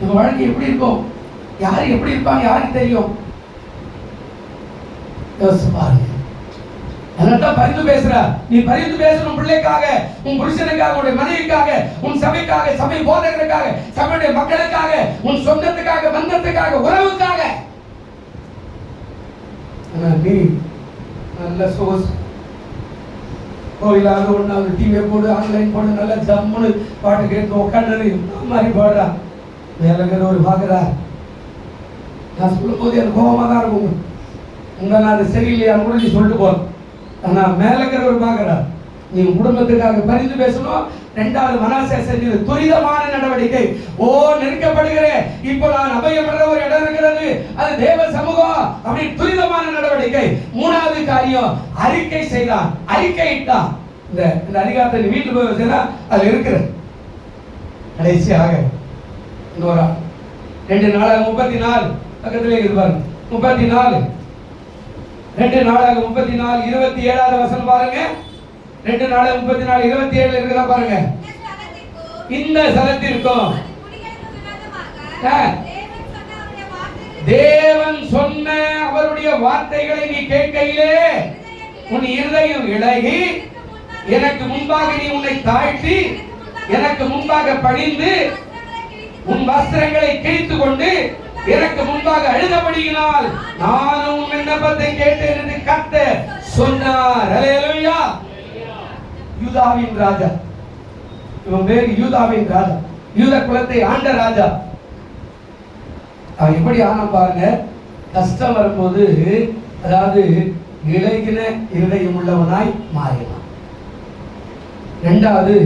நம்ம வாழ்க்கை எப்படி இருக்கும்? யாரு எப்படி இருப்பாங்க யாருக்கு தெரியும்? யோசித்து பாருங்க. அதனால பரிந்து பேசுற. நீ பரிந்து பேசணும் பிள்ளைக்காக, உன் புருஷனுக்காக, உன் மனைவிக்காக, உன் சபைக்காக, சபை போதகருக்காக, சபையுடைய மக்களுக்காக, உன் சொந்தத்துக்காக, பந்தத்துக்காக, உறவுக்காக. நீ நல்ல சோர்ஸ் கோயிலாக ஒன்றாவது டிவியை போடு, ஆன்லைன் போடு, நல்ல ஜம்முன்னு பாட்டு கேட்டு உட்காந்து மாதிரி பாடுறா. வேலைங்கிற ஒரு பார்க்குறா. நான் சொல்லும் போது எனக்கு கோபமாக தான் இருக்கும். உங்களை நான் அது சரியில்லையான்னு கூட நீ சொல்லிட்டு போகிறேன். ஆனால் மேலங்கிறவர் பார்க்குறா. நீ குடும்பத்துக்காக பரிந்து பேசணும். ரெண்டாவது மனாசே செஞ்சது துரிதமான நடவடிக்கை. ஓ நெருக்கப்படுகிறேன், இப்போ நான் அபயப்படுற ஒரு இடம் இருக்கிறது, அது தேவ சமூகம் அப்படி துரிதமான நடவடிக்கை. மூணாவது காரியம் அறிக்கை செய்தான், அறிக்கையிட்டான். இந்த அதிகாரத்தை நீ வீட்டுக்கு போய் வச்சா அது இருக்கிற கடைசியாக 2 நாளாக 34 பக்கத்திலே இருப்பாரு. 34 2 நாளாக 34 27வது வசனம் பாருங்க. 2 நாளாக 34 27 இருக்குதா பாருங்க. இந்த ஸ்தலத்திற்கும் தேவன் சொன்ன அவருடைய வார்த்தைகளை நீ கேட்கையிலே உன் இருதயம் இளகி, எனக்கு முன்பாக நீ உன்னை தாழ்த்தி, எனக்கு முன்பாக பணிந்து, உன் வஸ்திரங்களை கிழித்துக் கொண்டு எனக்கு முன்பாக அழுதபடியினால் நானும் உன் விண்ணப்பத்தை கேட்டேன் என்று கர்த்தர் சொன்னார். அல்லேலூயா. யூதாவின் ராஜா, இவன் பேர் யூதாவின் ராஜா, யூத குலத்தை ஆண்ட ராஜா. அவன் எப்படி ஆனா பாருங்க. கஷ்டம் வரும்போது அதாவது இளைகின இருதயம் உள்ளவனாய் மாறினான். ரெண்டாவது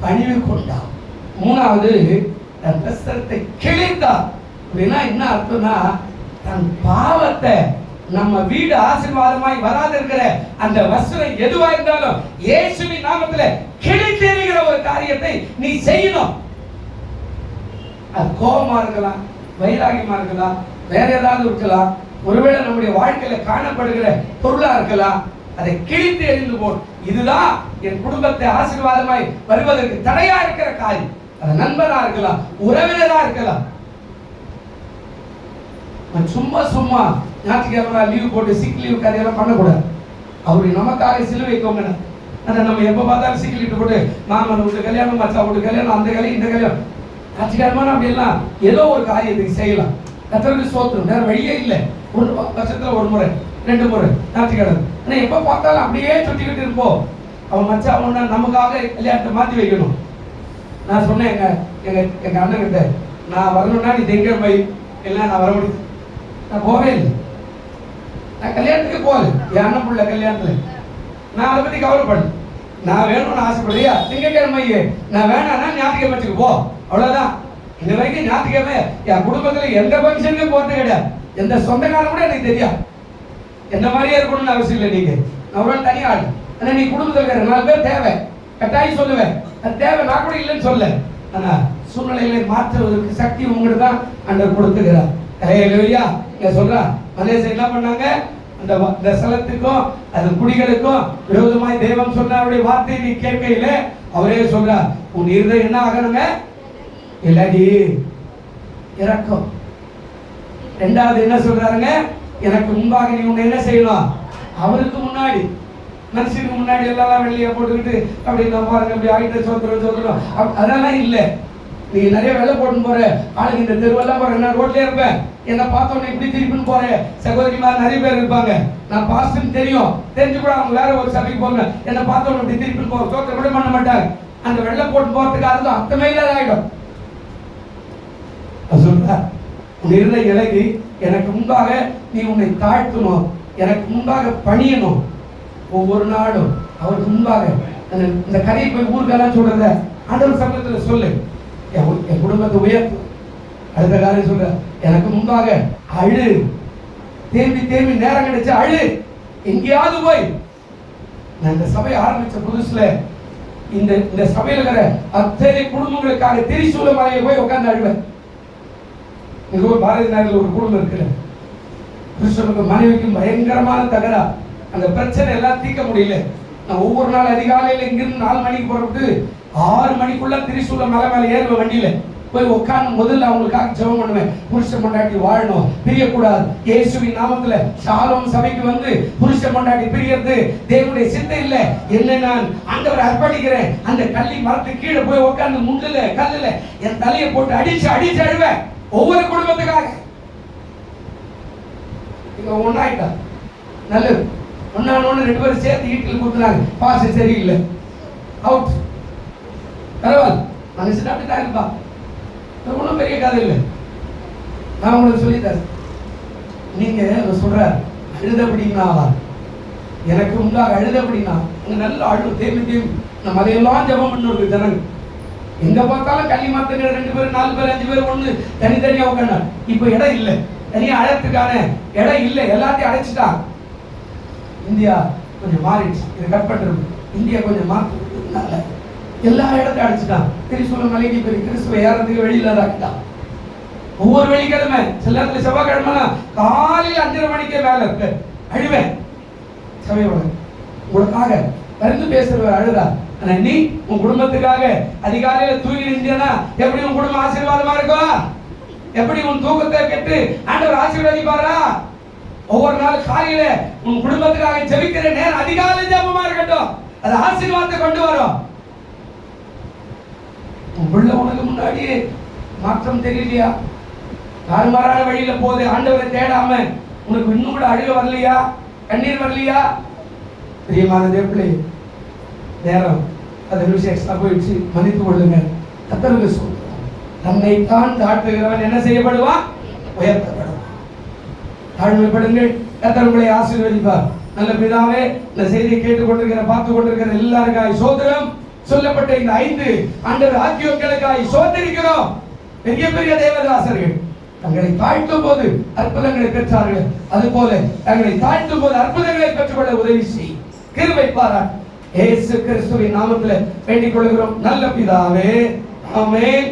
பணிவு கொண்டான். மூணாவது தன் வஸ்திரத்தை கிழித்தான். அப்படின்னா என்ன அர்த்தம்னா, தன் பாவத்தை, நம்ம வீடு ஆசீர்வாதமாய் வராது இருக்கிற அந்த வஸ்திரம் எதுவா இருந்தாலும் இயேசுவின் நாமத்துல கிழித்தெறிகிற ஒரு காரியத்தை நீ செய்யணும். அது கோபமா இருக்கலாம், வைராகியமா இருக்கலாம், வேற ஏதாவது இருக்கலாம், ஒருவேளை நம்முடைய வாழ்க்கையில காணப்படுகிற பொருளா இருக்கலாம். அதை கிழித்து எறிந்து போல். இதுதான் என் குடும்பத்தை ஆசீர்வாதமாய் வருவதற்கு தடையா இருக்கிற காரியம். அது நண்பனா இருக்கலாம், உறவினரா இருக்கலாம். சும்மா சும்மா ஞாயிற்றுக்கிழமை லீவ் போட்டு சிக் லீவ் கதையெல்லாம் பண்ணக்கூடாது. அவரு நமக்காக சிலுவை தொங்கினார். அதை நம்ம எப்போ பார்த்தாலும் சிக் லீவ் போட்டு மாமன் வீட்டு கல்யாணம், மச்சா வீட்டு கல்யாணம், அந்த கல்யாணம், இந்த கல்யாணம், ஞாயிற்றுக்கிழமை அப்படிலாம் ஏதோ ஒரு காரியத்துக்கு செய்யலாம். கர்த்தருக்கு ஸ்தோத்திரம். வேற வழியே இல்லை. ஒரு வருஷத்துல ஒரு முறை 2 முறை ஞாயிற்றுக்கிழமை. ஆனால் எப்போ பார்த்தாலும் அப்படியே சுற்றிக்கிட்டு இருப்போம். அவன் மச்சா ஒன்று நமக்காக கல்யாணத்தை மாற்றி வைக்கணும். நான் சொன்னேன் எங்க அண்ணன் கிட்ட, நான் வரணும்னா நீ திங்கட்கிழமை இல்லை, நான் வர முடியும். நான் போவே இல்லை. நான் கல்யாணத்துக்கு போகல, என் அண்ணன் பிள்ளை கல்யாணத்துல. நான் அதை பத்தி கவலைப்படல. நான் வேணும்னு ஆசைப்படுறியா, திங்கட்கிழமை நான் வேணான்னா ஞாயிற்றுக்கிழமைக்கு போ, அவ்வளவுதான். இன்ன வரைக்கும் ஞாயிற்றுக்கிழமை என் குடும்பத்துல எந்த ஃபங்க்ஷனுக்கும் போறது கிடையாது. எந்த சொந்தக்காரன் கூட எனக்கு தெரியாது. எந்த மாதிரியே இருக்கணும்னு அவசியம் இல்லை. நீங்க நான் ஒரு தனி ஆள். ஆனா நீ குடும்பத்தில் இருக்கிற 4 பேர் தேவை, கட்டாயம் சொல்லுவேன். அது தேவை, நான் கூட இல்லைன்னு சொல்ல. ஆனா சூழ்நிலைகளை மாற்றுவதற்கு சக்தி உங்களுக்கு தான் ஆண்டவர் கொடுத்துக்கிறார். ஹல்லேலூயா. இங்க சொல்றா மலேசியா என்ன பண்ணாங்க, அந்த ஸ்தலத்துக்கும் அது குடிகளுக்கும் விரோதமாய் தேவன் சொன்ன அவருடைய வார்த்தையை நீ கேட்கையில அவரே சொல்றார், உன் இருதயம் என்ன ஆகணுங்க, இலகி இறக்கும். ரெண்டாவது என்ன சொல்றாருங்க, எனக்கு முன்பாக நீ உன்னை என்ன செய்யணும், அவருக்கு முன்னாடி மனுஷனுக்கு முன்னாடி எல்லாம் வெளியே போட்டுக்கிட்டு அப்படி நம்ம பாருங்க அப்படி ஆகிட்டு சோத்துறோம் அதெல்லாம் இல்லை. நீ நிறைய வேலை போட்டு போற ஆளுங்க, இந்த தெருவெல்லாம் போற, நான் ரோட்லயே இருப்பேன், என்ன பார்த்தோன்னே இப்படி திருப்பின்னு போறேன். சகோதரிமார் நிறைய பேர் இருப்பாங்க, நான் பாஸ்ட்னு தெரியும், தெரிஞ்சு கூட அவங்க வேற ஒரு சபைக்கு போங்க, என்ன பார்த்தோன்னே இப்படி திருப்பின்னு போற, சோத்திரம் கூட பண்ண மாட்டாங்க. அந்த வெள்ளை போட்டு போறதுக்கு அதுவும் அர்த்தமே இல்லாத ஆகிடும். சொல்ற உன் இருதயம் இலகி, எனக்கு முன்பாக நீ உன்னை தாழ்த்தணும், எனக்கு முன்பாக பணியணும். ஒவ்வொரு நாளும் அவருக்கு முன்பாக இந்த கதையை போய் ஊருக்கெல்லாம் சொல்றத ஆண்டவர் சமூகத்துல சொல்லு. என் குடும்பத்தை உயர்த்து, அடுத்த காரியம் சொல்ற, எனக்கு முன்பாக அழு, தேம்பி தேம்பி நேரம் கிடைச்சு அழு, எங்கேயாவது போய். நான் இந்த சபையை ஆரம்பிச்ச புதுசுல இந்த சபையில இருக்கிற அத்தனை குடும்பங்களுக்காக திரிசூல மலையை போய் உட்கார்ந்து அழுவேன். பாரதி நகரில் ஒரு குடும்பம் இருக்குல்ல, கிருஷ்ணனுக்கு மனைவிக்கும் பயங்கரமான தகரா, அந்த பிரச்சனை எல்லாம் தீர்க்க முடியல. நான் ஒவ்வொரு நாள் அதிகாலையில் இங்கிருந்து 4 மணிக்கு புறப்பட்டு 6 மணிக்குள்ள திரிசூல மலை மேல ஏறுவேன். வண்டியில போய் உட்கார்ந்து முதல்ல அவங்களுக்காக ஜெபம் பண்ணுவேன். புருஷன் பொண்டாட்டி வாழணும், பிரியக்கூடாது. இயேசுவின் நாமத்துல ஷாலோம் சபைக்கு வந்து புருஷன் பொண்டாட்டி பிரியறது தேவனுடைய சித்தம் இல்ல. என்ன நான் ஆண்டவரை அர்ப்பணிக்கிறேன். அந்த கள்ளி மரத்து கீழே போய் உட்கார்ந்து முள்ளுல கல்லுல என் தலையை போட்டு அடிச்சு அடிச்சு அழுவேன் ஒவ்வொரு குடும்பத்துக்காக. இங்க ஒன்னாயிட்டா நல்லது, ஒன்னு 2 பேரும் சேர்த்து ஈட்டில் கொடுத்துனாங்க. பாச சரியில்லை, அவுட். பரவாயில்ல, மனுஷன் அப்படித்தான் இருப்பா, ஒன்றும் பெரிய கதை இல்லை. நான் உங்களுக்கு சொல்லித்தரேன். நீங்க சொல்றார் அழுதபடினா, எனக்கு உண்டாக அழுதபடினா நல்ல அழு தேம்பி தேம்பி நம்ம அதையெல்லாம் ஜபம் பண்ணுறது ஜனங்க. எங்க பார்த்தாலும் கள்ளி மாத்தங்க 2 பேர் 4 பேர் 5 பேர் ஒண்ணு தனித்தனியா உட்காந்து. இப்ப இடம் இல்லை, தனியா அழைத்துக்கான இடம் இல்லை, எல்லாத்தையும் அடைச்சிட்டாங்க. இந்தியா கொஞ்சம் மாறிடுச்சு, இதை கட் பண்றது. இந்தியா கொஞ்சம் மாற்றதுனால எல்லா இடத்தையும் அடைச்சிட்டான். திரிசூல மலைக்கு போய் கிறிஸ்துவ ஏறதுக்கு வெளியில ஆக்கிட்டான். ஒவ்வொரு வெள்ளிக்கிழமை, சில நேரத்தில் செவ்வாய்க்கிழமை காலையில் 5:30 மணிக்கே மேல இருக்கு அழுவேன். சபையோட உங்களுக்காக பரிந்து பேசுறவர் அழுதா. ஆனா நீ உன் குடும்பத்துக்காக அதிகாலையில தூங்கி நின்றா எப்படி உன் குடும்பம் ஆசீர்வாதமா இருக்கும்? எப்படி உன் தூக்கத்தை கெட்டு ஆண்டவர் ஆசீர்வதிப்பாரா? ஒவ்வொரு நாள் காலையில உன் குடும்பத்துக்காக ஜெபிக்கிற நேரம் அதிகாலை ஜெபமா இருக்கட்டும், அது ஆசீர்வாதத்தை கொண்டு வரும். உள்ள உனக்கு முன்னாடியே மாற்றம் தெரியலையா? தாறுமாறான வழியில போது ஆண்டவரை தேடாம உனக்கு இன்னும் கூட அழுக வரலையா? கண்ணீர் வரலையா? பிரியமான தேவர்களே, நேரம் அது நிமிஷம் எக்ஸ்ட்ரா போயிடுச்சு, மன்னித்து கொள்ளுங்க. கர்த்தருக்கு சொல்றோம், தன்னை தான் தாழ்த்துகிறவன் என்ன செய்யப்படுவான்? உயர்த்தப்படுவான். தாழ்மைப்படுங்கள், கர்த்தர் உங்களை ஆசீர்வதிப்பார். நல்ல பிதாவே, இந்த செய்தியை கேட்டுக்கொண்டிருக்கிற பார்த்து கொண்டிருக்கிற எல்லாருக்காய் சோதரம் சொல்லப்பட்ட இந்த 5 ஆண்டவர் ஆக்கியோக்களுக்காய் சோதரிக்கிறோம். பெரிய பெரிய தேவதாசர்கள் தங்களை தாழ்த்தும் போது அற்புதங்களை பெற்றார்கள். அதுபோல தங்களை தாழ்த்தும் போது அற்புதங்களை பெற்றுக்கொள்ள உதவி செய், கிருபை பாராட்டு. இயேசு கிறிஸ்துவின் நாமத்தில் வேண்டிக் கொள்கிறோம் நல்ல பிதாவே, ஆமென்.